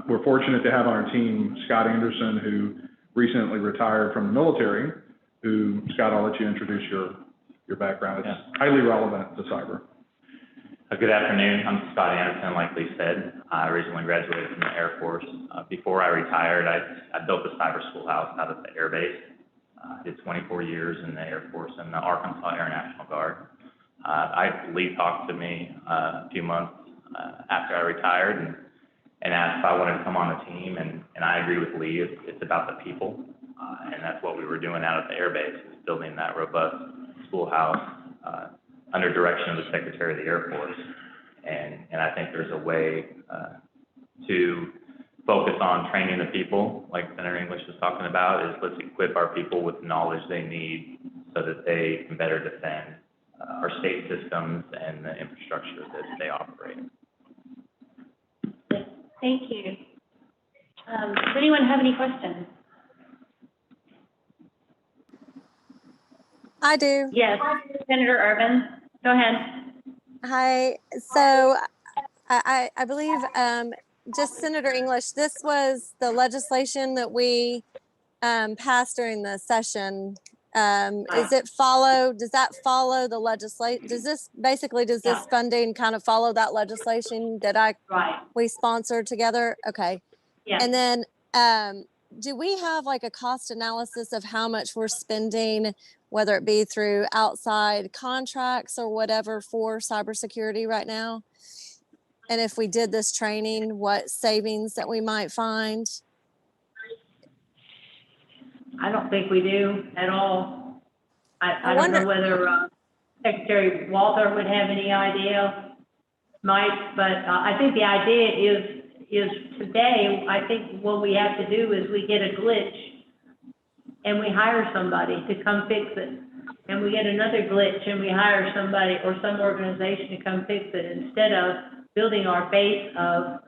We're fortunate to have on our team Scott Anderson, who recently retired from the military, who, Scott, I'll let you introduce your background. It's highly relevant to cyber. Good afternoon. I'm Scott Anderson, like Lee said. I originally graduated from the Air Force. Before I retired, I built a cyber schoolhouse out of the Air Base. I did 24 years in the Air Force and the Arkansas Air National Guard. Lee talked to me a few months after I retired and asked if I wanted to come on the team, and I agree with Lee. It's about the people, and that's what we were doing out at the Air Base, is building that robust schoolhouse under direction of the Secretary of the Air Force. And I think there's a way to focus on training the people, like Senator English was talking about, is let's equip our people with the knowledge they need so that they can better defend our state systems and the infrastructure that they operate. Thank you. Does anyone have any questions? I do. Yes, Senator Urban, go ahead. Hi. So I believe, just Senator English, this was the legislation that we passed during the session. Does that follow the legislation? Does this funding kind of follow that legislation that we sponsored together? Okay. Yeah. And then, do we have like a cost analysis of how much we're spending, whether it be through outside contracts or whatever, for cybersecurity right now? And if we did this training, what savings that we might find? I don't think we do at all. I don't know whether Secretary Walther would have any idea, Mike, but I think the idea is today, I think what we have to do is we get a glitch and we hire somebody to come fix it. And we get another glitch and we hire somebody or some organization to come fix it, instead of building our base of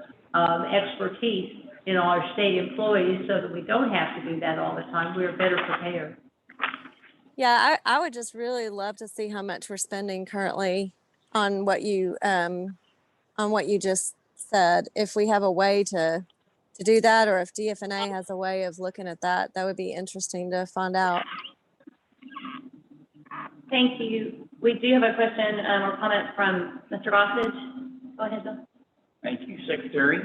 expertise in our state employees so that we don't have to do that all the time. We're better prepared. Yeah, I would just really love to see how much we're spending currently on what you just said. If we have a way to do that, or if DFNA has a way of looking at that, that would be interesting to find out. Thank you. We do have a question or comment from Mr. Gossage. Go ahead, Bill. Thank you, Secretary.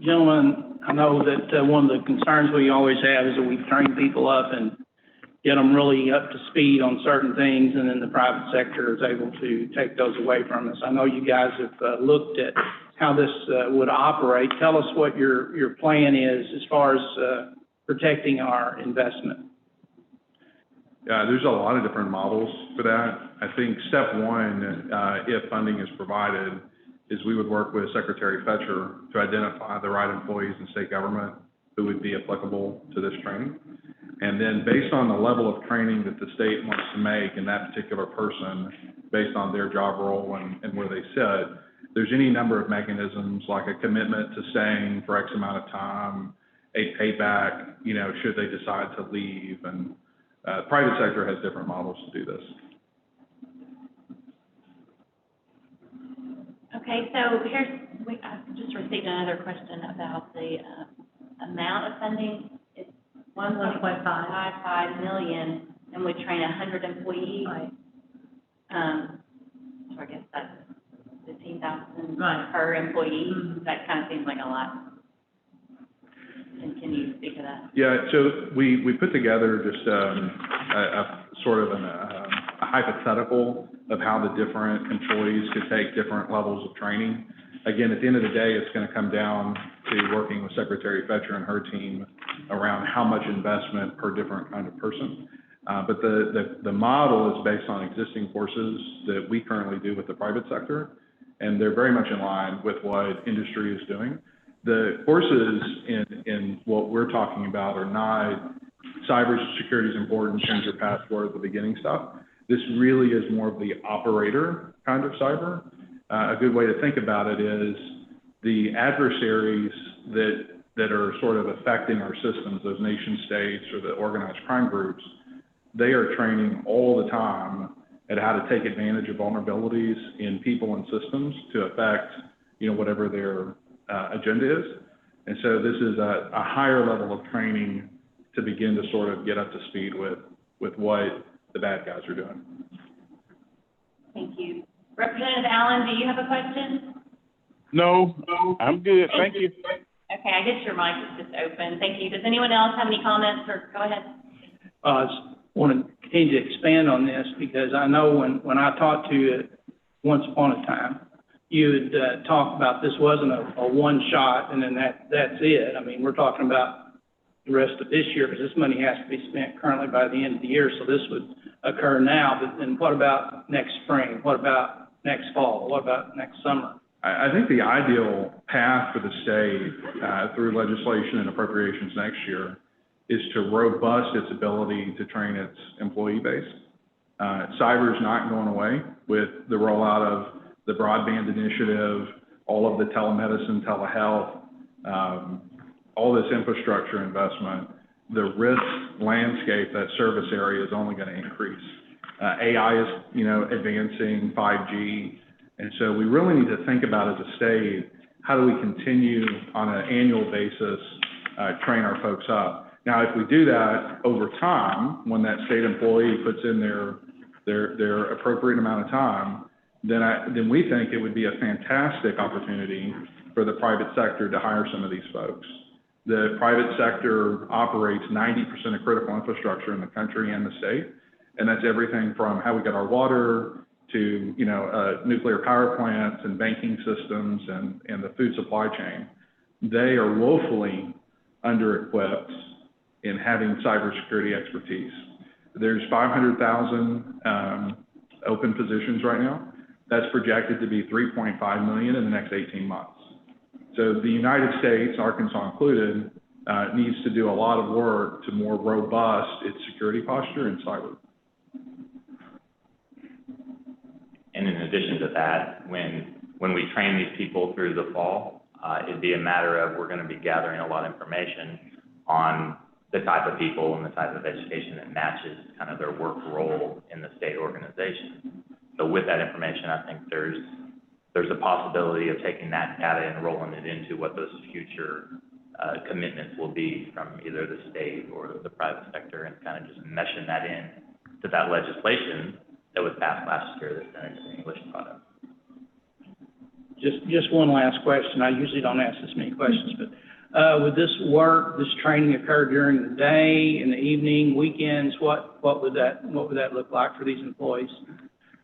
Gentlemen, I know that one of the concerns we always have is that we train people up and get them really up to speed on certain things, and then the private sector is able to take those away from us. I know you guys have looked at how this would operate. Tell us what your plan is as far as protecting our investment. Yeah, there's a lot of different models for that. I think step one, if funding is provided, is we would work with Secretary Fetcher to identify the right employees in state government who would be applicable to this training. And then based on the level of training that the state wants to make in that particular person, based on their job role and where they sit, there's any number of mechanisms like a commitment to staying for X amount of time, a payback, should they decide to leave. And private sector has different models to do this. Okay, so we just received another question about the amount of funding. It's $1.55 million, and we train 100 employees. Right. So I guess that's $15,000 per employee. Mm-hmm. That kind of seems like a lot. And can you speak to that? Yeah, so we put together just a sort of a hypothetical of how the different employees could take different levels of training. Again, at the end of the day, it's going to come down to working with Secretary Fetcher and her team around how much investment per different kind of person. But the model is based on existing courses that we currently do with the private sector, and they're very much in line with what industry is doing. The courses in what we're talking about are not cybersecurity is important, change your password at the beginning stuff. This really is more of the operator kind of cyber. A good way to think about it is the adversaries that are sort of affecting our systems, those nation states or the organized crime groups, they are training all the time at how to take advantage of vulnerabilities in people and systems to affect, whatever their agenda is. And so this is a higher level of training to begin to sort of get up to speed with what the bad guys are doing. Thank you. Representative Allen, do you have a question? No, I'm good. Thank you. Okay, I guess your mic is just open. Thank you. Does anyone else have any comments, or go ahead? I want to continue to expand on this, because I know when I talked to you once upon a time, you had talked about this wasn't a one shot and then that's it. I mean, we're talking about the rest of this year, because this money has to be spent currently by the end of the year, so this would occur now. But then what about next spring? What about next fall? What about next summer? I think the ideal path for the state through legislation and appropriations next year is to robust its ability to train its employee base. Cyber is not going away with the rollout of the broadband initiative, all of the telemedicine, telehealth, all this infrastructure investment. The risk landscape, that service area, is only going to increase. AI is, advancing, 5G. And so we really need to think about, as a state, how do we continue on an annual basis, train our folks up? Now, if we do that over time, when that state employee puts in their appropriate amount of time, then we think it would be a fantastic opportunity for the private sector to hire some of these folks. The private sector operates 90% of critical infrastructure in the country and the state, and that's everything from how we get our water to nuclear power plants and banking systems and the food supply chain. They are woefully under-equipped in having cybersecurity expertise. There's 500,000 open positions right now. That's projected to be 3.5 million in the next 18 months. So the United States, Arkansas included, needs to do a lot of work to more robust its security posture in cyber. And in addition to that, when we train these people through the fall, it'd be a matter of, we're going to be gathering a lot of information on the type of people and the type of education that matches kind of their work role in the state organization. So with that information, I think there's a possibility of taking that data and rolling it into what those future commitments will be from either the state or the private sector, and kind of just meshing that in to that legislation that was passed last year, the Senator English product. Just one last question. I usually don't ask this many questions, but would this training occur during the day, in the evening, weekends? What would that look like for these employees?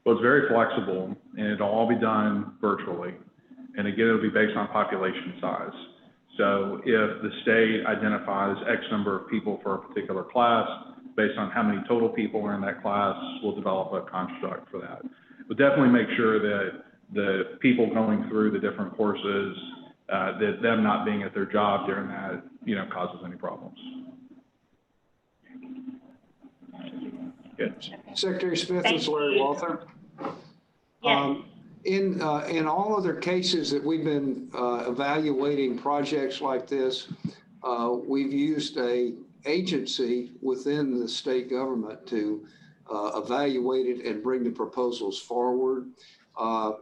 Well, it's very flexible, and it'll all be done virtually. And again, it'll be based on population size. So if the state identifies X number of people for a particular class, based on how many total people are in that class, we'll develop a construct for that. But definitely make sure that the people going through the different courses, that them not being at their job during that, causes any problems. Good. Secretary Smith, this is Larry Walther. Yes. In all other cases that we've been evaluating projects like this, we've used an agency within the state government to evaluate it and bring the proposals forward. I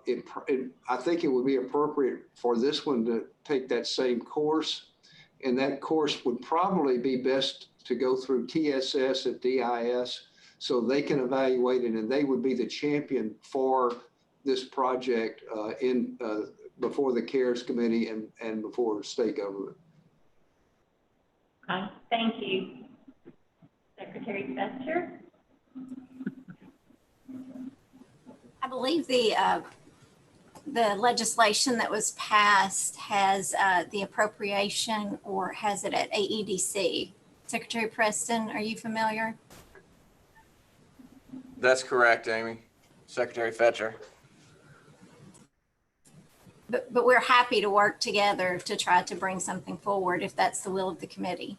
think it would be appropriate for this one to take that same course, and that course would probably be best to go through TSS at DIS, so they can evaluate it, and they would be the champion for this project before the CARES Committee and before state government. Okay, thank you. Secretary Fetcher? I believe the legislation that was passed has the appropriation, or has it at AEDC. Secretary Preston, are you familiar? That's correct, Amy. Secretary Fetcher. But we're happy to work together to try to bring something forward if that's the will of the committee.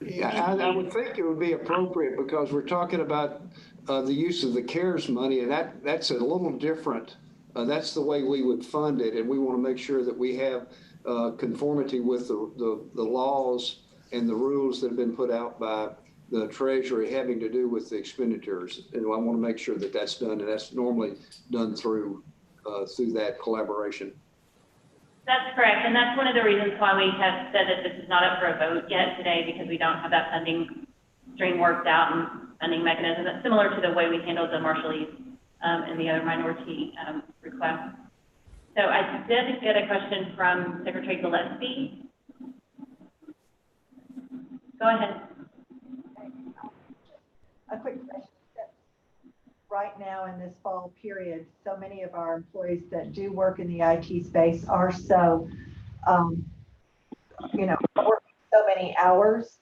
Yeah, I would think it would be appropriate, because we're talking about the use of the CARES money, and that's a little different. That's the way we would fund it, and we want to make sure that we have conformity with the laws and the rules that have been put out by the Treasury having to do with the expenditures. And I want to make sure that that's done, and that's normally done through that collaboration. That's correct, and that's one of the reasons why we have said that this is not up for a vote yet today, because we don't have that funding stream worked out and funding mechanism. That's similar to the way we handled the marshallese and the other minority requests. So I did get a question from Secretary Gillespie. Go ahead. A quick question. Right now in this fall period, so many of our employees that do work in the IT space are so, working so many many hours,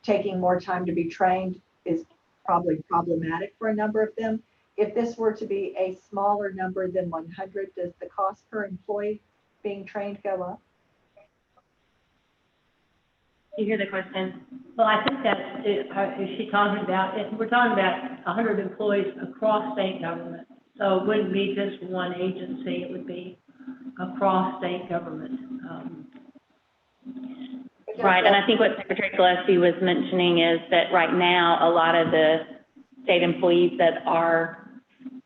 taking more time to be trained is probably problematic for a number of them. If this were to be a smaller number than 100, does the cost per employee being trained go up? You hear the question? Well, I think that's, is she talking about, if we're talking about 100 employees across state government. So it wouldn't be just one agency, it would be across state government. Right, and I think what Secretary Gillespie was mentioning is that right now, a lot of the state employees that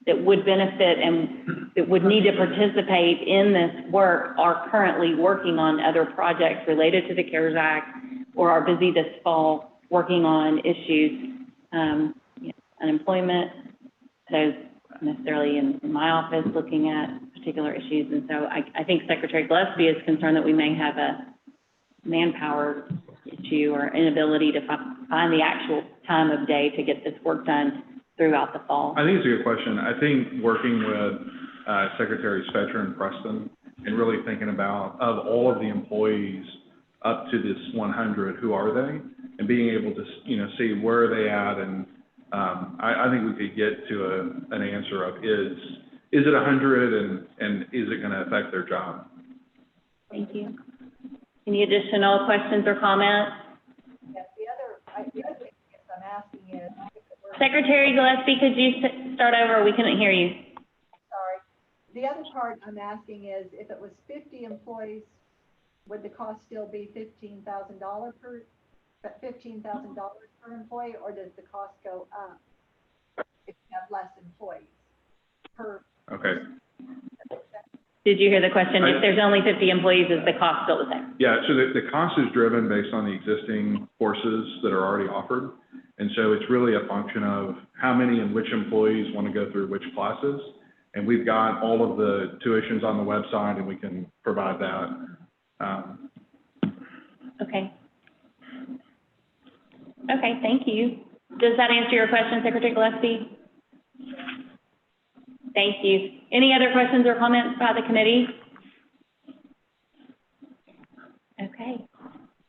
would benefit and that would need to participate in this work are currently working on other projects related to the CARES Act or are busy this fall working on issues, unemployment, those necessarily in my office looking at particular issues. And so I think Secretary Gillespie is concerned that we may have a manpower issue or inability to find the actual time of day to get this work done throughout the fall. I think it's a good question. I think working with Secretaries Fetcher and Preston and really thinking about, of all of the employees up to this 100, who are they? And being able to, see where are they at. And I think we could get to an answer of is it 100 and is it going to affect their job? Thank you. Any additional questions or comments? Yes, the other thing I'm asking is, Secretary Gillespie, could you start over? We couldn't hear you. sorry. The other part I'm asking is, if it was 50 employees, would the cost still be $15,000 per employee, or does the cost go up if you have less employees per? Okay. Did you hear the question? If there's only 50 employees, is the cost still the same? Yeah, so the cost is driven based on the existing courses that are already offered. And so it's really a function of how many and which employees want to go through which classes. And we've got all of the tuitions on the website and we can provide that. Okay. Okay, thank you. Does that answer your question, Secretary Gillespie? Thank you. Any other questions or comments by the committee? Okay.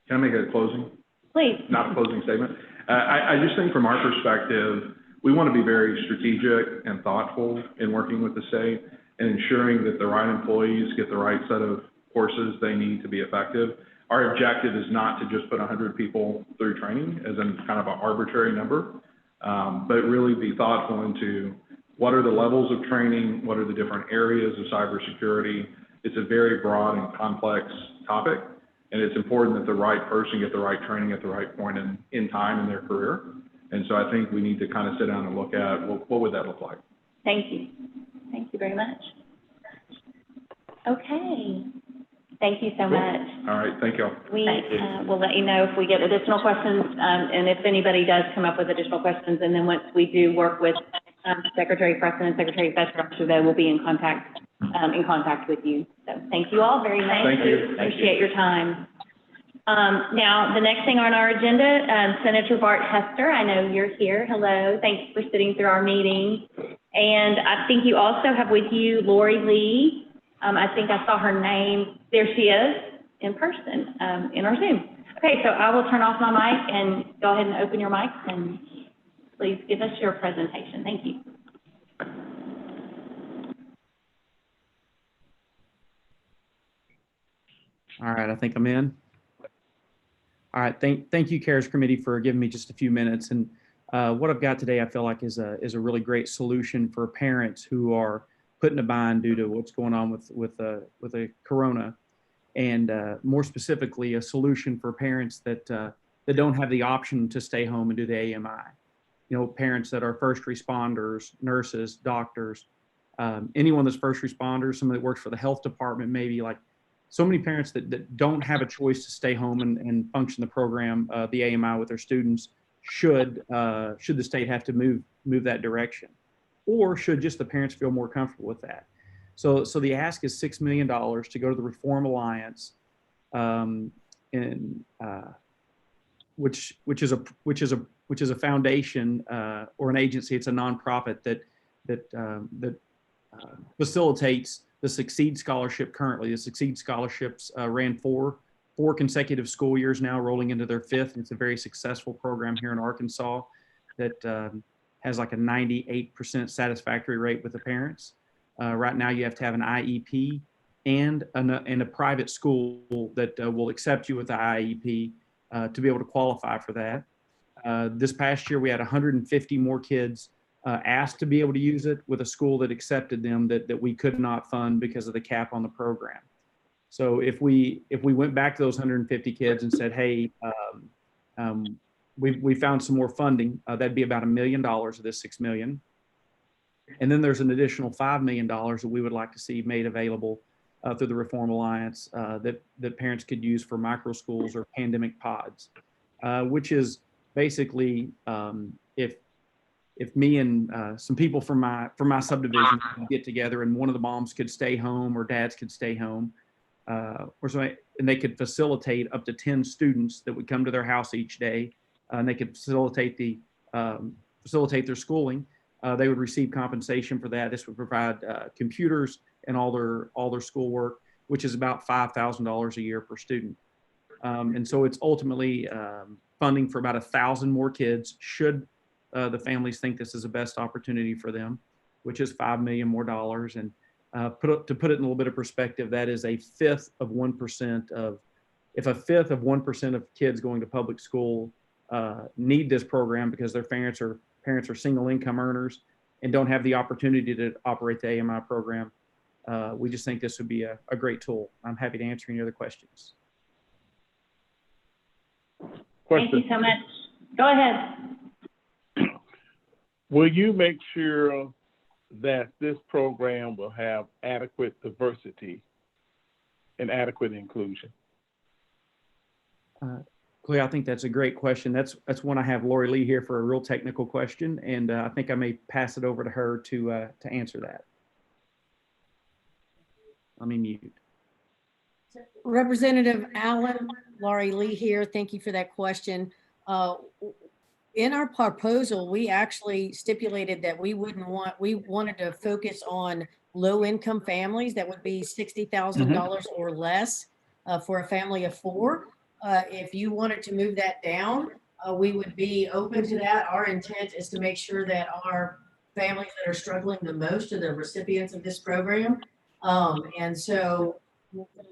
Can I make a closing? Please. Not a closing statement. I just think from our perspective, we want to be very strategic and thoughtful in working with the state and ensuring that the right employees get the right set of courses they need to be effective. Our objective is not to just put 100 people through training as in kind of an arbitrary number, but really be thoughtful into what are the levels of training, what are the different areas of cybersecurity. It's a very broad and complex topic, and it's important that the right person get the right training at the right point in time in their career. And so I think we need to kind of sit down and look at, well, what would that look like? Thank you. Thank you very much. Okay. Thank you so much. All right, thank you. We will let you know if we get additional questions, and if anybody does come up with additional questions. And then once we do work with Secretary Preston and Secretary Fetcher, I'm sure they will be in contact with you. So thank you all very much. Thank you. Appreciate your time. Now, the next thing on our agenda, Senator Bart Hester, I know you're here. Hello. Thanks for sitting through our meeting. And I think you also have with you Lori Lee. I think I saw her name. There she is in person in our Zoom. Okay, so I will turn off my mic and go ahead and open your mic and please give us your presentation. Thank you. All right, I think I'm in. All right, thank you, CARES Committee, for giving me just a few minutes. And what I've got today, I feel like is a really great solution for parents who are put in a bind due to what's going on with the corona, and more specifically, a solution for parents that don't have the option to stay home and do the AMI. You know, parents that are first responders, nurses, doctors, anyone that's first responders, somebody that works for the health department, maybe, like so many parents that don't have a choice to stay home and function the program, the AMI with their students, should the state have to move that direction, or should just the parents feel more comfortable with that? So the ask is $6 million to go to the Reform Alliance, which is a foundation or an agency. It's a nonprofit that facilitates the Succeed Scholarship. Currently, the Succeed Scholarships ran 4 4 consecutive school years now, rolling into their 5th. And it's a very successful program here in Arkansas that has like a 98% satisfactory rate with the parents. Right now, you have to have an IEP and a private school that will accept you with the IEP to be able to qualify for that. This past year, we had 150 more kids asked to be able to use it with a school that accepted them that we could not fund because of the cap on the program. So if we went back to those 150 kids and said, hey, we found some more funding, that'd be about $1 million of this $6 million. And then there's an additional $5 million that we would like to see made available through the Reform Alliance that parents could use for micro schools or pandemic pods, which is basically if me and some people from my subdivision could get together and one of the moms could stay home or dads could stay home, or something, and they could facilitate up to 10 students that would come to their house each day, and they could facilitate their schooling. They would receive compensation for that. This would provide computers and all their schoolwork, which is about $5,000 a year per student. And so it's ultimately funding for about 1,000 more kids should the families think this is the best opportunity for them, which is $5 million more. And to put it in a little bit of perspective, that is a fifth of 1% of, if a fifth of 1% of kids going to public school need this program because their parents are single income earners and don't have the opportunity to operate the AMI program, we just think this would be a great tool. I'm happy to answer any other questions. Thank you so much. Go ahead. Will you make sure that this program will have adequate diversity and adequate inclusion? Clay, I think that's a great question. That's one I have Lori Lee here for a real technical question, and I think I may pass it over to her to answer that. Let me mute. Representative Allen, Lori Lee here. Thank you for that question. In our proposal, we actually stipulated that we wanted to focus on low-income families that would be $60,000 or less for a family of 4. If you wanted to move that down, we would be open to that. Our intent is to make sure that our families that are struggling the most are the recipients of this program. And so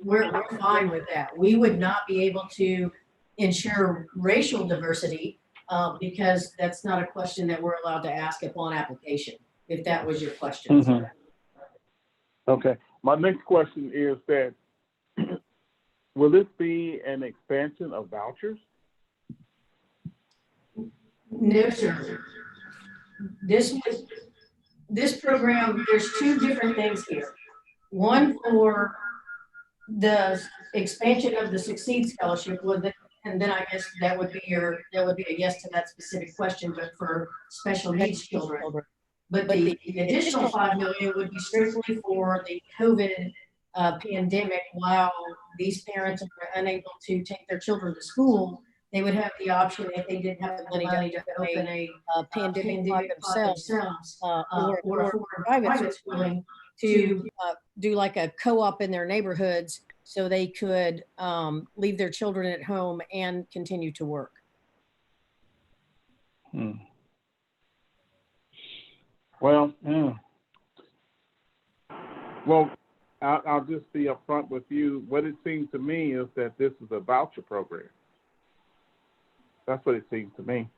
we're fine with that. We would not be able to ensure racial diversity because that's not a question that we're allowed to ask upon application, if that was your question. Mm-hmm. Okay. My next question is that will this be an expansion of vouchers? No, sir. This program, there's 2 different things here. One for the expansion of the Succeed Scholarship, and then I guess that would be a yes to that specific question, but for special needs children. But the additional $5 million would be strictly for the COVID pandemic. While these parents are unable to take their children to school, they would have the option, if they didn't have the money to open a pandemic pod themselves, or for private schooling, to do like a co-op in their neighborhoods so they could leave their children at home and continue to work. Well, I'll just be upfront with you. What it seems to me is that this is a voucher program. That's what it seems to me.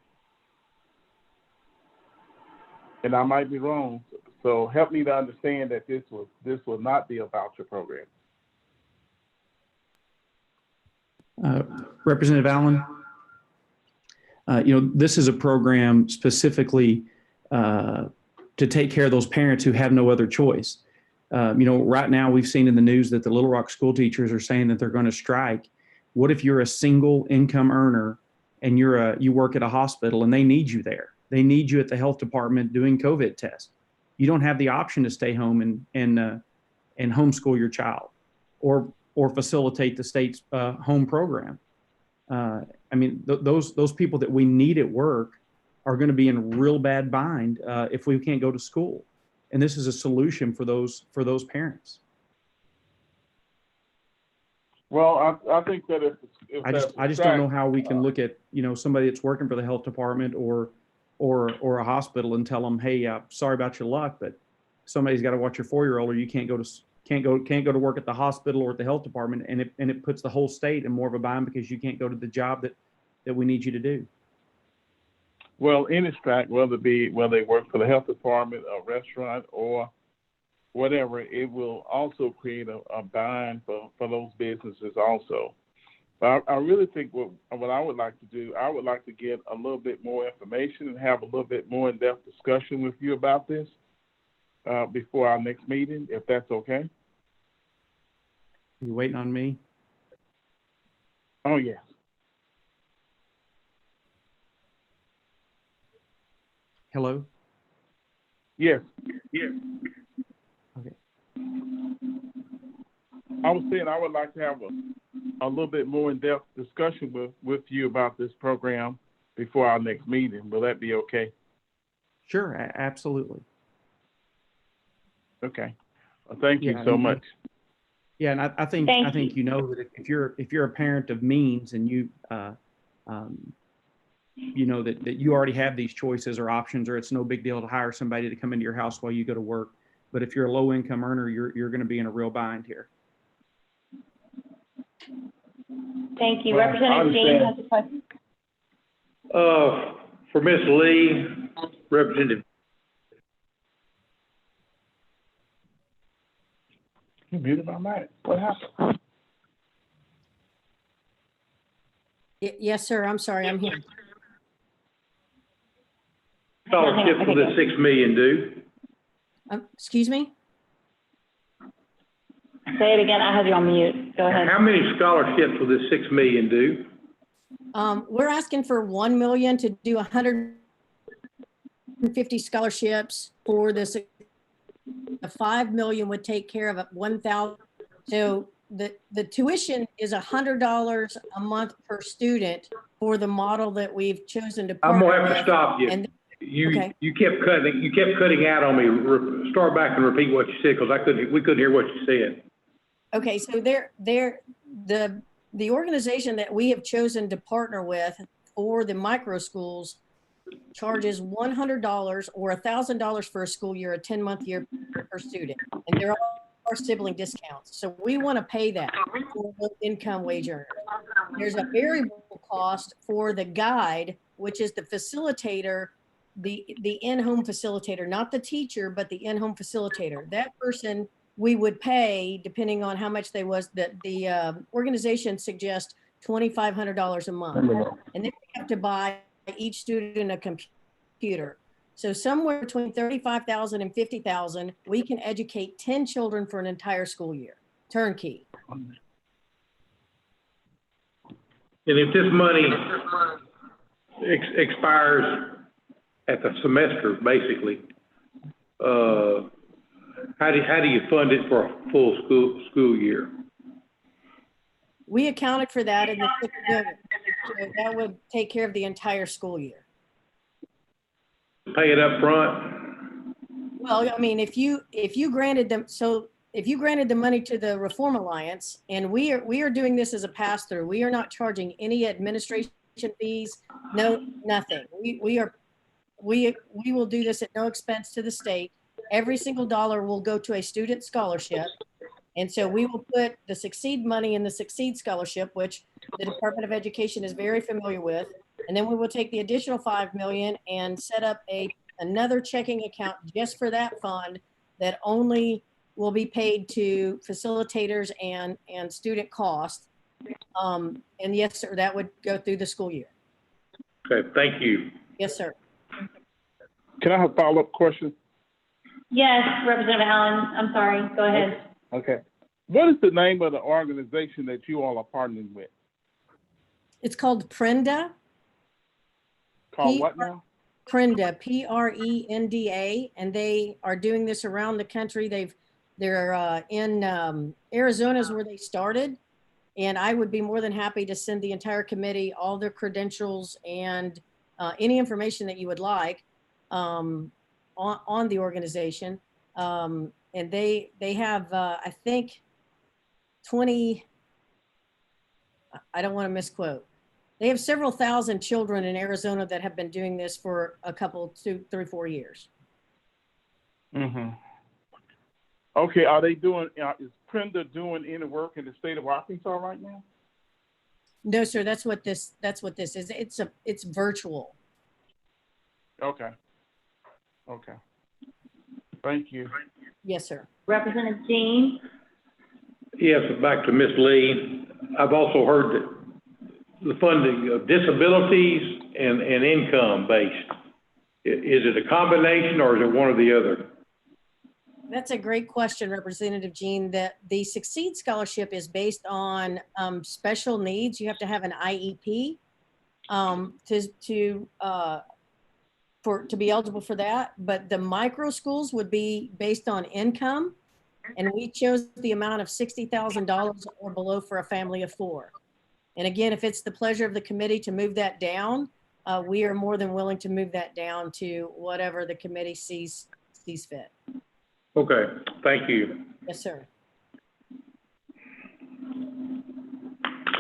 And I might be wrong. So help me to understand that this will not be a voucher program. Representative Allen, this is a program specifically to take care of those parents who have no other choice. Right now we've seen in the news that the Little Rock school teachers are saying that they're going to strike. What if you're a single income earner and you work at a hospital and they need you there? They need you at the health department doing COVID tests. You don't have the option to stay home and homeschool your child or facilitate the state's home program. Those people that we need at work are going to be in real bad bind if we can't go to school. And this is a solution for those parents. Well, I think that if I just don't know how we can look at, somebody that's working for the health department or a hospital and tell them, hey, sorry about your luck, but somebody's got to watch your 4-year-old, or you can't go to work at the hospital or at the health department, and it puts the whole state in more of a bind because you can't go to the job that we need you to do. Well, any strike, whether they work for the health department, a restaurant, or whatever, it will also create a bind for those businesses also. But I really think what I would like to do, I would like to get a little bit more information and have a little bit more in-depth discussion with you about this before our next meeting, if that's okay. You waiting on me? Oh, yes. Hello? Yes. Yes. Okay. I was saying I would like to have a little bit more in-depth discussion with you about this program before our next meeting. Will that be okay? Sure, absolutely. Okay. Well, thank you so much. Yeah, and I think that if you're a parent of means and you that you already have these choices or options, or it's no big deal to hire somebody to come into your house while you go to work. But if you're a low income earner, you're going to be in a real bind here. Thank you. Representative Dean has a question. For Ms. Lee, Representative. You muted my mic. What happened? Yes, sir. I'm sorry. I'm here. Scholarship for the $6 million due? Excuse me? Say it again. I have you on mute. Go ahead. How many scholarships will this $6 million do? We're asking for 1 million to do 150 scholarships for this. 5 million would take care of 1,000. So the tuition is $100 a month per student for the model that we've chosen to. I'm gonna have to stop you. And, you okay. you kept cutting out on me. Start back and repeat what you said, because we couldn't hear what you said. Okay, so the organization that we have chosen to partner with for the micro schools charges $100 or $1,000 for a school year, a 10-month year per student, and there are sibling discounts. So we want to pay that for income wage earners. There's a variable cost for the guide, which is the facilitator, the in-home facilitator, not the teacher, but the in-home facilitator. That person we would pay, depending on how much the organization suggests, $2,500 a month, and then we have to buy each student a computer. So somewhere between $35,000 and $50,000, we can educate 10 children for an entire school year, turnkey. And if this money expires at the semester, basically, how do you fund it for a full school year? We accounted for that in the $6 billion. So that would take care of the entire school year. Pay it up front? Well, I mean, if you granted them, so if you granted the money to the Reform Alliance, and we are doing this as a pass through, we are not charging any administration fees, no, nothing. We will do this at no expense to the state. Every single dollar will go to a student scholarship. And so we will put the Succeed money in the Succeed Scholarship, which the Department of Education is very familiar with. And then we will take the additional 5 million and set up another checking account just for that fund that only will be paid to facilitators and student costs. And yes, sir, that would go through the school year. Okay, thank you. Yes, sir. Can I have a follow-up question? Yes, Representative Allen. I'm sorry. Go ahead. Okay. What is the name of the organization that you all are partnering with? It's called Prenda. Called what now? Prenda, Prenda, and they are doing this around the country. They're in Arizona is where they started, and I would be more than happy to send the entire committee all their credentials and any information that you would like on the organization. And they have I think 20 I don't want to misquote. They have several thousand children in Arizona that have been doing this for a couple, 2, 3, 4 years. Mm-hmm. Okay, are they doing, is Prenda doing any work in the state of Arkansas right now? No, sir, that's what this is. It's virtual. Okay. Okay. Thank you. Yes, sir. Representative Jean? Yes, back to Ms. Lee. I've also heard that the funding of disabilities and income based. Is it a combination or is it one or the other? That's a great question, Representative Jean. That the Succeed Scholarship is based on special needs. You have to have an IEP to be eligible for that. But the micro schools would be based on income, and we chose the amount of $60,000 or below for a family of 4. And again, if it's the pleasure of the committee to move that down, we are more than willing to move that down to whatever the committee sees fit. Okay, thank you. Yes, sir.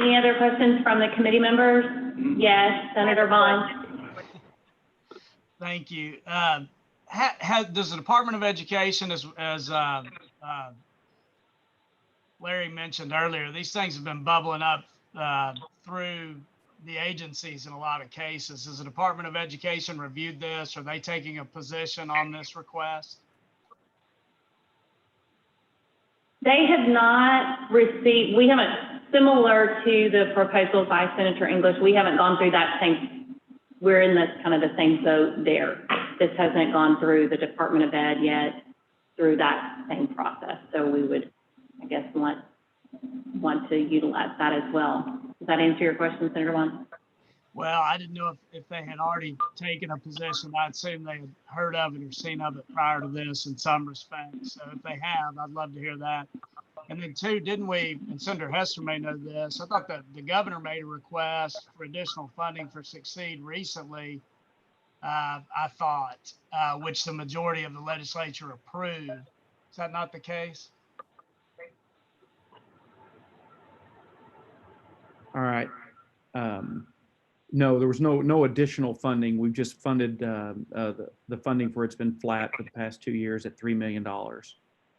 Any other questions from the committee members? Yes, Senator Vaughn. Thank you. Does the Department of Education, as Larry mentioned earlier, these things have been bubbling up through the agencies in a lot of cases. Has the Department of Education reviewed this? Are they taking a position on this request? They have not received, we haven't, similar to the proposal by Senator English, we haven't gone through that same, we're in this kind of the same boat there. This hasn't gone through the Department of Ed yet through that same process. So we would, I guess, want to utilize that as well. Does that answer your question, Senator Vaughn? Well, I didn't know if they had already taken a position. I assume they had heard of it or seen of it prior to this in some respects. So if they have, I'd love to hear that. And then two, didn't we, and Senator Hester may know this, I thought that the governor made a request for additional funding for Succeed recently, I thought, which the majority of the legislature approved. Is that not the case? All right. No, there was no additional funding. We've just funded the funding for it's been flat for the past 2 years at $3 million.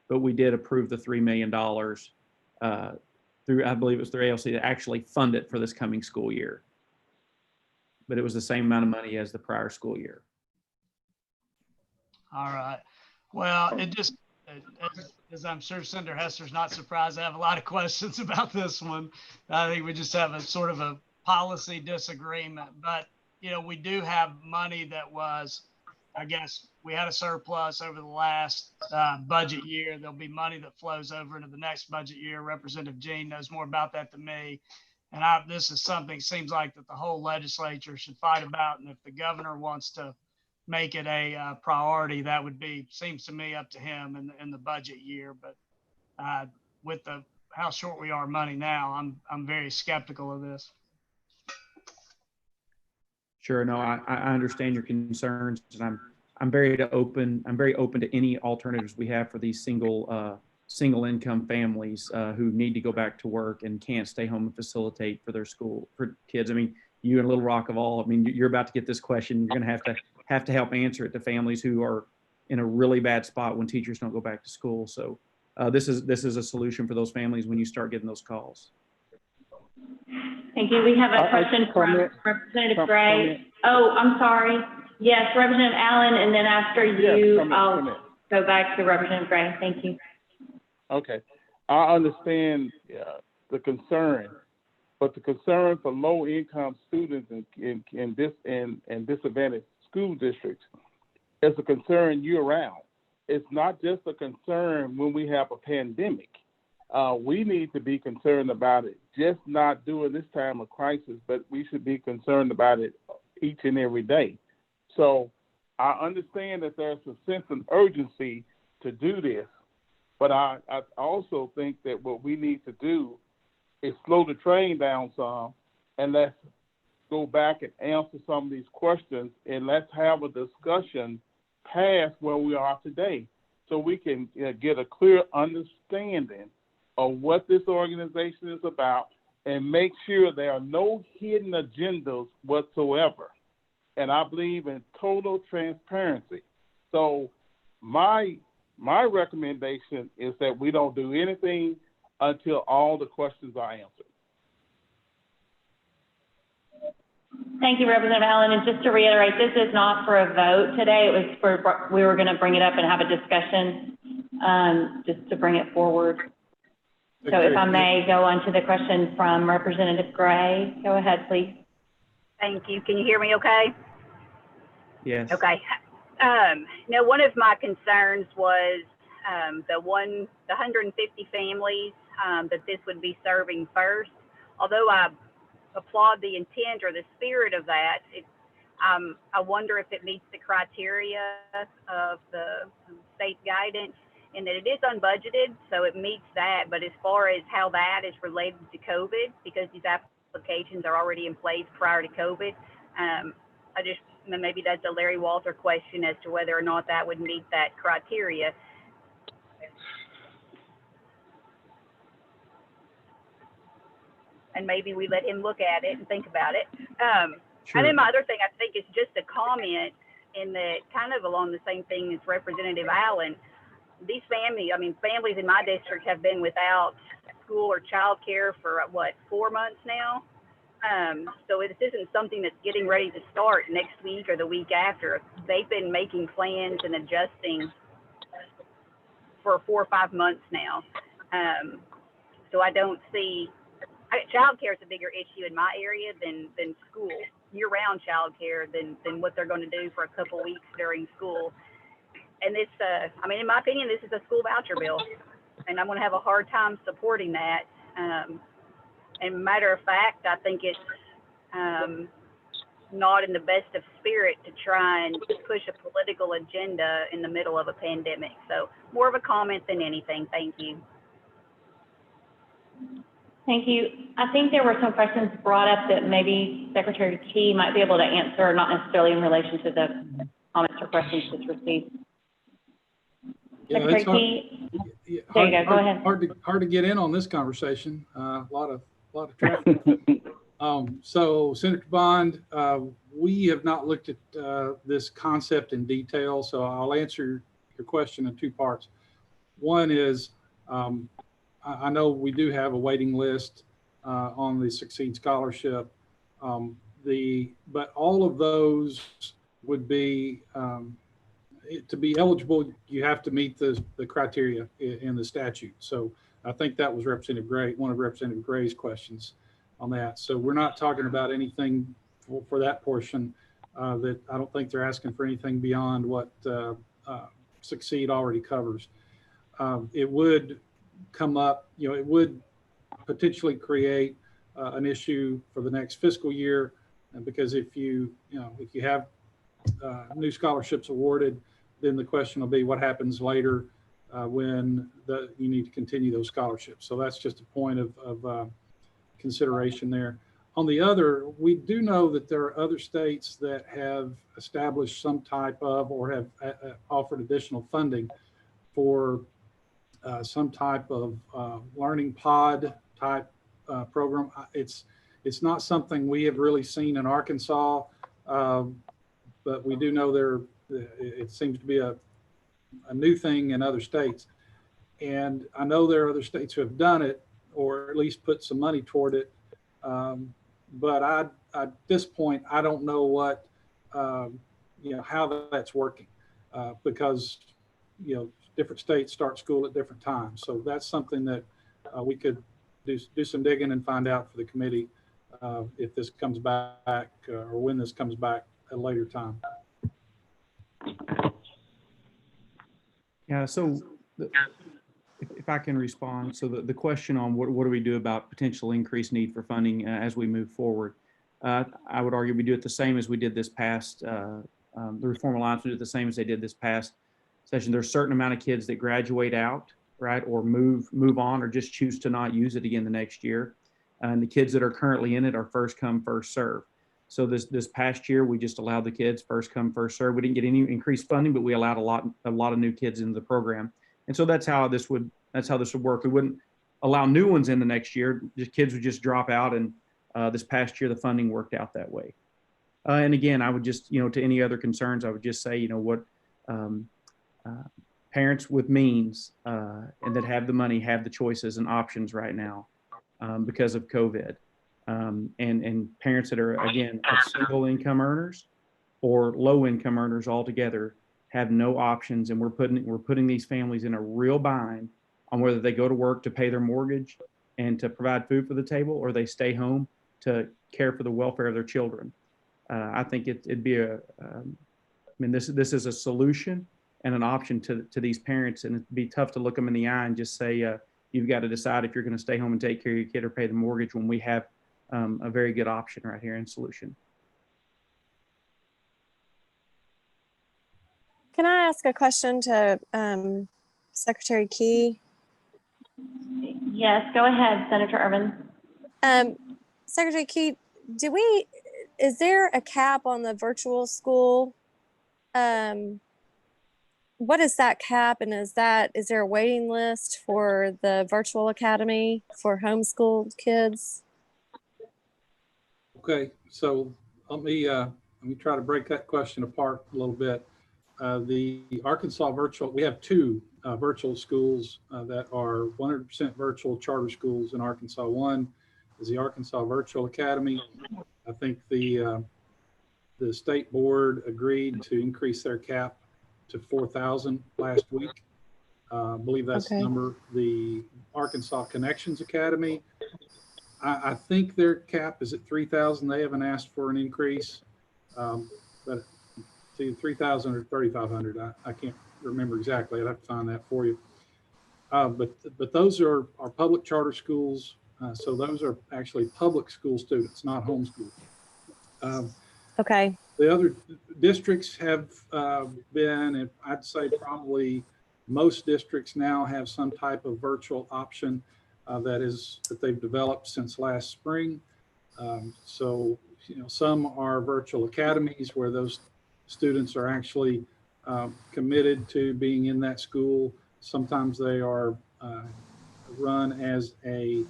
But we did approve the $3 million through, I believe it was through ALC, to actually fund it for this coming school year. But it was the same amount of money as the prior school year. All right. Well, it just, as I'm sure Senator Hester's not surprised, I have a lot of questions about this one. I think we just have a sort of a policy disagreement, but you know, we do have money that was, I guess we had a surplus over the last budget year. There'll be money that flows over into the next budget year. Representative Jean knows more about that than me. And this is something seems like that the whole legislature should fight about. And if the governor wants to make it a priority, that would be, seems to me, up to him in the budget year. But with how short we are money now, I'm very skeptical of this. Sure. No, I understand your concerns, and I'm very open to any alternatives we have for these single income families who need to go back to work and can't stay home and facilitate for their school for kids. I mean, you in Little Rock of all, I mean, you're about to get this question. You're going to have to help answer it to families who are in a really bad spot when teachers don't go back to school. So this is a solution for those families when you start getting those calls. Thank you. We have a question from Representative Gray. Oh, I'm sorry. Yes, Representative Allen, and then after you, I'll go back to Representative Gray. Thank you. Okay. I understand the concern, but the concern for low-income students in disadvantaged school districts is a concern year-round. It's not just a concern when we have a pandemic. We need to be concerned about it, just not during this time of crisis, but we should be concerned about it each and every day. So I understand that there's a sense of urgency to do this, but I also think that what we need to do is slow the train down some, and let's go back and answer some of these questions, and let's have a discussion past where we are today so we can get a clear understanding of what this organization is about and make sure there are no hidden agendas whatsoever. And I believe in total transparency. So my recommendation is that we don't do anything until all the questions are answered. Thank you, Representative Allen. And just to reiterate, this is not for a vote today. It was for, we were going to bring it up and have a discussion, just to bring it forward. So if I may go on to the question from Representative Gray. Go ahead, please. Thank you. Can you hear me okay? Yes. Okay. Now, one of my concerns was the 150 families that this would be serving first. Although I applaud the intent or the spirit of that, I wonder if it meets the criteria of the state guidance, and that it is unbudgeted, so it meets that. But as far as how that is related to COVID, because these applications are already in place prior to COVID, maybe that's a Larry Walter question as to whether or not that would meet that criteria. And maybe we let him look at it and think about it. Sure. And then my other thing I think is just a comment in that kind of along the same thing as Representative Allen. These families in my district have been without school or child care for what, 4 months now? So this isn't something that's getting ready to start next week or the week after. They've been making plans and adjusting for 4 or 5 months now. So I don't see, child care is a bigger issue in my area than school, year-round child care than what they're going to do for a couple weeks during school. And this, in my opinion, this is a school voucher bill, and I'm going to have a hard time supporting that. And matter of fact, I think it's not in the best of spirit to try and push a political agenda in the middle of a pandemic. So more of a comment than anything. Thank you. Thank you. I think there were some questions brought up that maybe Secretary Key might be able to answer, not necessarily in relation to the comments or questions just received. Yeah, Secretary Key, there you go. Go ahead. Hard to get in on this conversation. A lot of traffic. So Senator Bond, we have not looked at this concept in detail, so I'll answer your question in 2 parts. One is, I know we do have a waiting list on the Succeed Scholarship, but all of those would be, to be eligible, you have to meet the criteria in the statute. So I think that was Representative Gray, one of Representative Gray's questions on that. So we're not talking about anything for that portion that I don't think they're asking for anything beyond what Succeed already covers. It would come up, it would potentially create an issue for the next fiscal year, because if you have new scholarships awarded, then the question will be what happens later when you need to continue those scholarships. So that's just a point of consideration there. On the other, we do know that there are other states that have established some type of or have offered additional funding for some type of learning pod type program. It's not something we have really seen in Arkansas, but we do know it seems to be a new thing in other states. And I know there are other states who have done it, or at least put some money toward it. But at this point, I don't know what, how that's working, because, different states start school at different times. So that's something that we could do some digging and find out for the committee if this comes back or when this comes back at a later time. Yeah, so if I can respond, so the question on what do we do about potential increased need for funding as we move forward, I would argue we do it the same as we did this past, the Reform Alliance would do it the same as they did this past session. There's a certain amount of kids that graduate out, right, or move on, or just choose to not use it again the next year. And the kids that are currently in it are first come, first serve. So this past year, we just allowed the kids first come, first serve. We didn't get any increased funding, but we allowed a lot of new kids into the program. And so that's how this would work. We wouldn't allow new ones in the next year. The kids would just drop out, and this past year the funding worked out that way. And again, I would just, to any other concerns, I would just say, what parents with means and that have the money have the choices and options right now because of COVID. And parents that are, again, single income earners or low income earners altogether have no options. And we're putting these families in a real bind on whether they go to work to pay their mortgage and to provide food for the table, or they stay home to care for the welfare of their children. I think it'd be this is a solution and an option to these parents, and it'd be tough to look them in the eye and just say, you've got to decide if you're going to stay home and take care of your kid or pay the mortgage, when we have a very good option right here and solution. Can I ask a question to Secretary Key? Yes, go ahead, Senator Irvin. Secretary Key, is there a cap on the virtual school? What is that cap, and is there a waiting list for the virtual academy for homeschooled kids? Okay, so let me try to break that question apart a little bit. The Arkansas virtual, we have two virtual schools that are 100% virtual charter schools in Arkansas. One is the Arkansas Virtual Academy. I think the state board agreed to increase their cap to 4,000 last week. I believe that's the number. The Arkansas Connections Academy, I think their cap is at 3,000. They haven't asked for an increase, but it's either 3,000 or 3,500. I can't remember exactly. I'd have to find that for you. But those are public charter schools. So those are actually public school students, not homeschool. Okay. The other districts have been, and I'd say probably most districts now have some type of virtual option that they've developed since last spring. So, some are virtual academies where those students are actually committed to being in that school. Sometimes they are run as a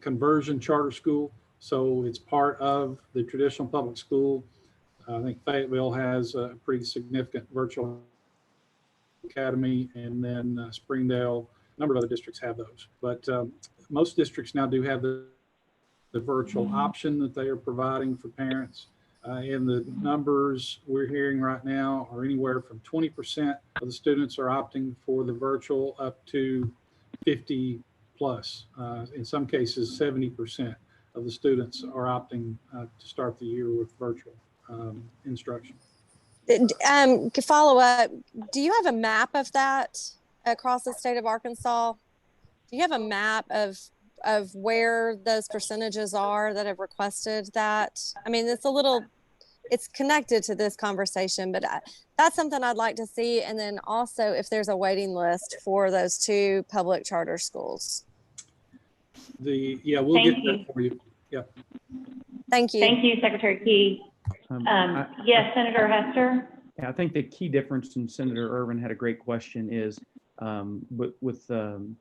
conversion charter school. So it's part of the traditional public school. I think Fayetteville has a pretty significant virtual academy, and then Springdale, a number of other districts have those. But most districts now do have the virtual option that they are providing for parents. And the numbers we're hearing right now are anywhere from 20% of the students are opting for the virtual up to 50 plus. In some cases, 70% of the students are opting to start the year with virtual instruction. To follow up, do you have a map of that across the state of Arkansas? Do you have a map of where those percentages are that have requested that? I mean, it's connected to this conversation, but that's something I'd like to see. And then also if there's a waiting list for those two public charter schools. We'll get that for you. Yeah. Thank you. Thank you, Secretary Key. Yes, Senator Hester. Yeah, I think the key difference, and Senator Irvin had a great question, is with the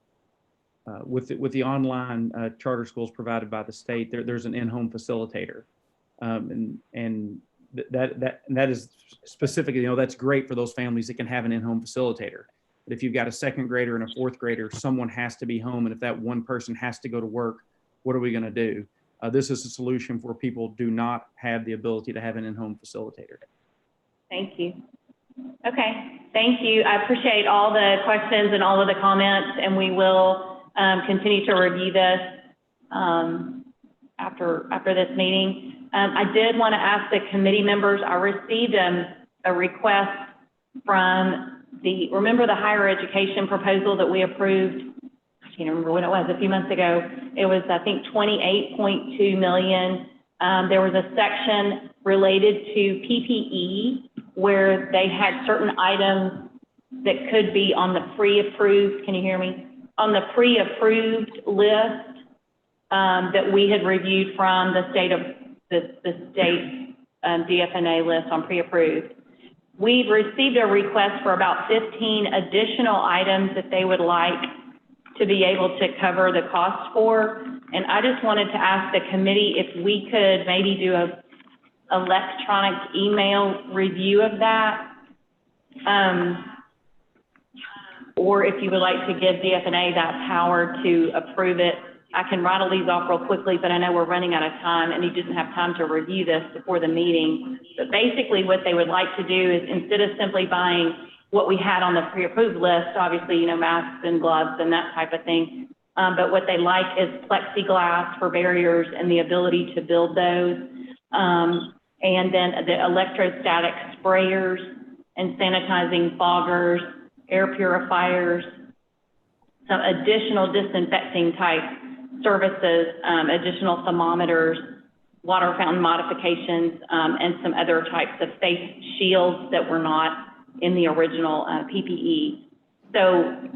online charter schools provided by the state, there's an in-home facilitator, and that is specifically, that's great for those families that can have an in-home facilitator. But if you've got a second grader and a fourth grader, someone has to be home, and if that one person has to go to work, what are we going to do? This is a solution for people who do not have the ability to have an in-home facilitator. Thank you. Okay, thank you. I appreciate all the questions and all of the comments, and we will continue to review this after this meeting. I did want to ask the committee members, I received a request from remember the higher education proposal that we approved? I can't remember when it was, a few months ago. It was, I think, $28.2 million. There was a section related to PPE where they had certain items that could be on the pre-approved, can you hear me? On the pre-approved list that we had reviewed from the state DFNA list on pre-approved. we've received a request for about 15 additional items that they would like to be able to cover the cost for. And I just wanted to ask the committee if we could maybe do a electronic email review of that. Or if you would like to give DFNA that power to approve it. I can rattle these off real quickly, but I know we're running out of time and he doesn't have time to review this before the meeting. But basically what they would like to do is, instead of simply buying what we had on the pre-approved list, obviously, you know, masks and gloves and that type of thing. But what they like is plexiglass for barriers and the ability to build those. And then the electrostatic sprayers and sanitizing foggers, air purifiers, some additional disinfecting type services, additional thermometers, water fountain modifications, and some other types of face shields that were not in the original PPE. So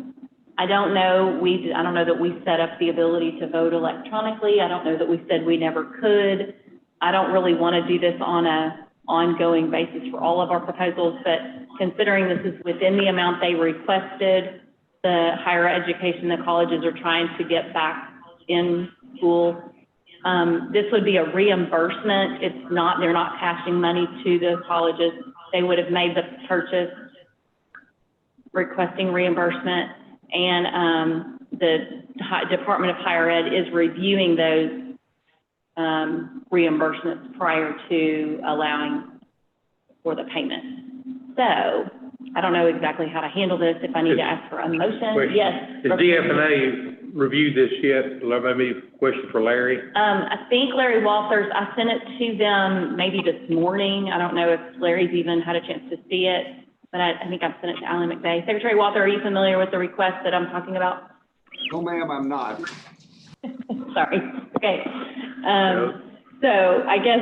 I don't know that we set up the ability to vote electronically. I don't know that we said we never could. I don't really want to do this on a ongoing basis for all of our proposals, but considering this is within the amount they requested, the higher education, the colleges are trying to get back in school. This would be a reimbursement. It's not, they're not passing money to the colleges. They would have made the purchase requesting reimbursement, and the Department of Higher Ed is reviewing those reimbursements prior to allowing for the payment. So I don't know exactly how to handle this, if I need to ask for a motion. Wait, Yes. Has DFNA reviewed this yet? Maybe a question for Larry. I think Larry Walters, I sent it to them maybe this morning. I don't know if Larry's even had a chance to see it, but I think I've sent it to Alan McVeigh. Secretary Walter, are you familiar with the request that I'm talking about? No, ma'am, I'm not. Sorry. Okay. So I guess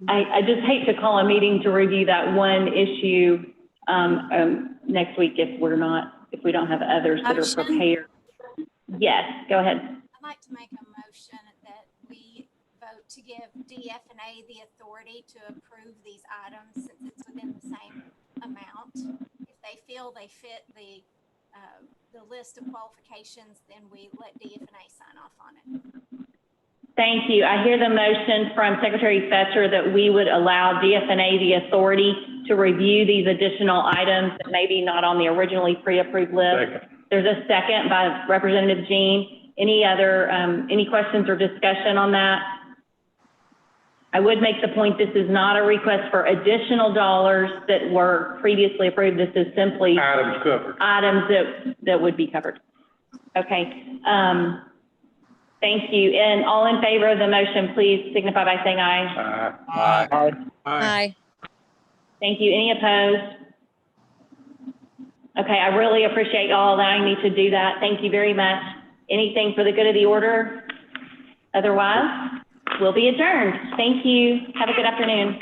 I just hate to call a meeting to review that one issue next week if we don't have others that are prepared. Yes, go ahead. I'd like to make a motion that we vote to give DFNA the authority to approve these items since it's within the same amount. If they feel they fit the list of qualifications, then we let DFNA sign off on it. Thank you. I hear the motion from Secretary Fetcher that we would allow DFNA the authority to review these additional items that may be not on the originally pre-approved list. Second. There's a second by Representative Jean. Any questions or discussion on that? I would make the point this is not a request for additional dollars that were previously approved. This is simply Items covered. items that would be covered. Okay. Thank you. And all in favor of the motion, please signify by saying aye. Aye. Aye. Aye. Thank you. Any opposed? Okay, I really appreciate y'all allowing me to do that. Thank you very much. Anything for the good of the order? Otherwise, we'll be adjourned. Thank you. Have a good afternoon.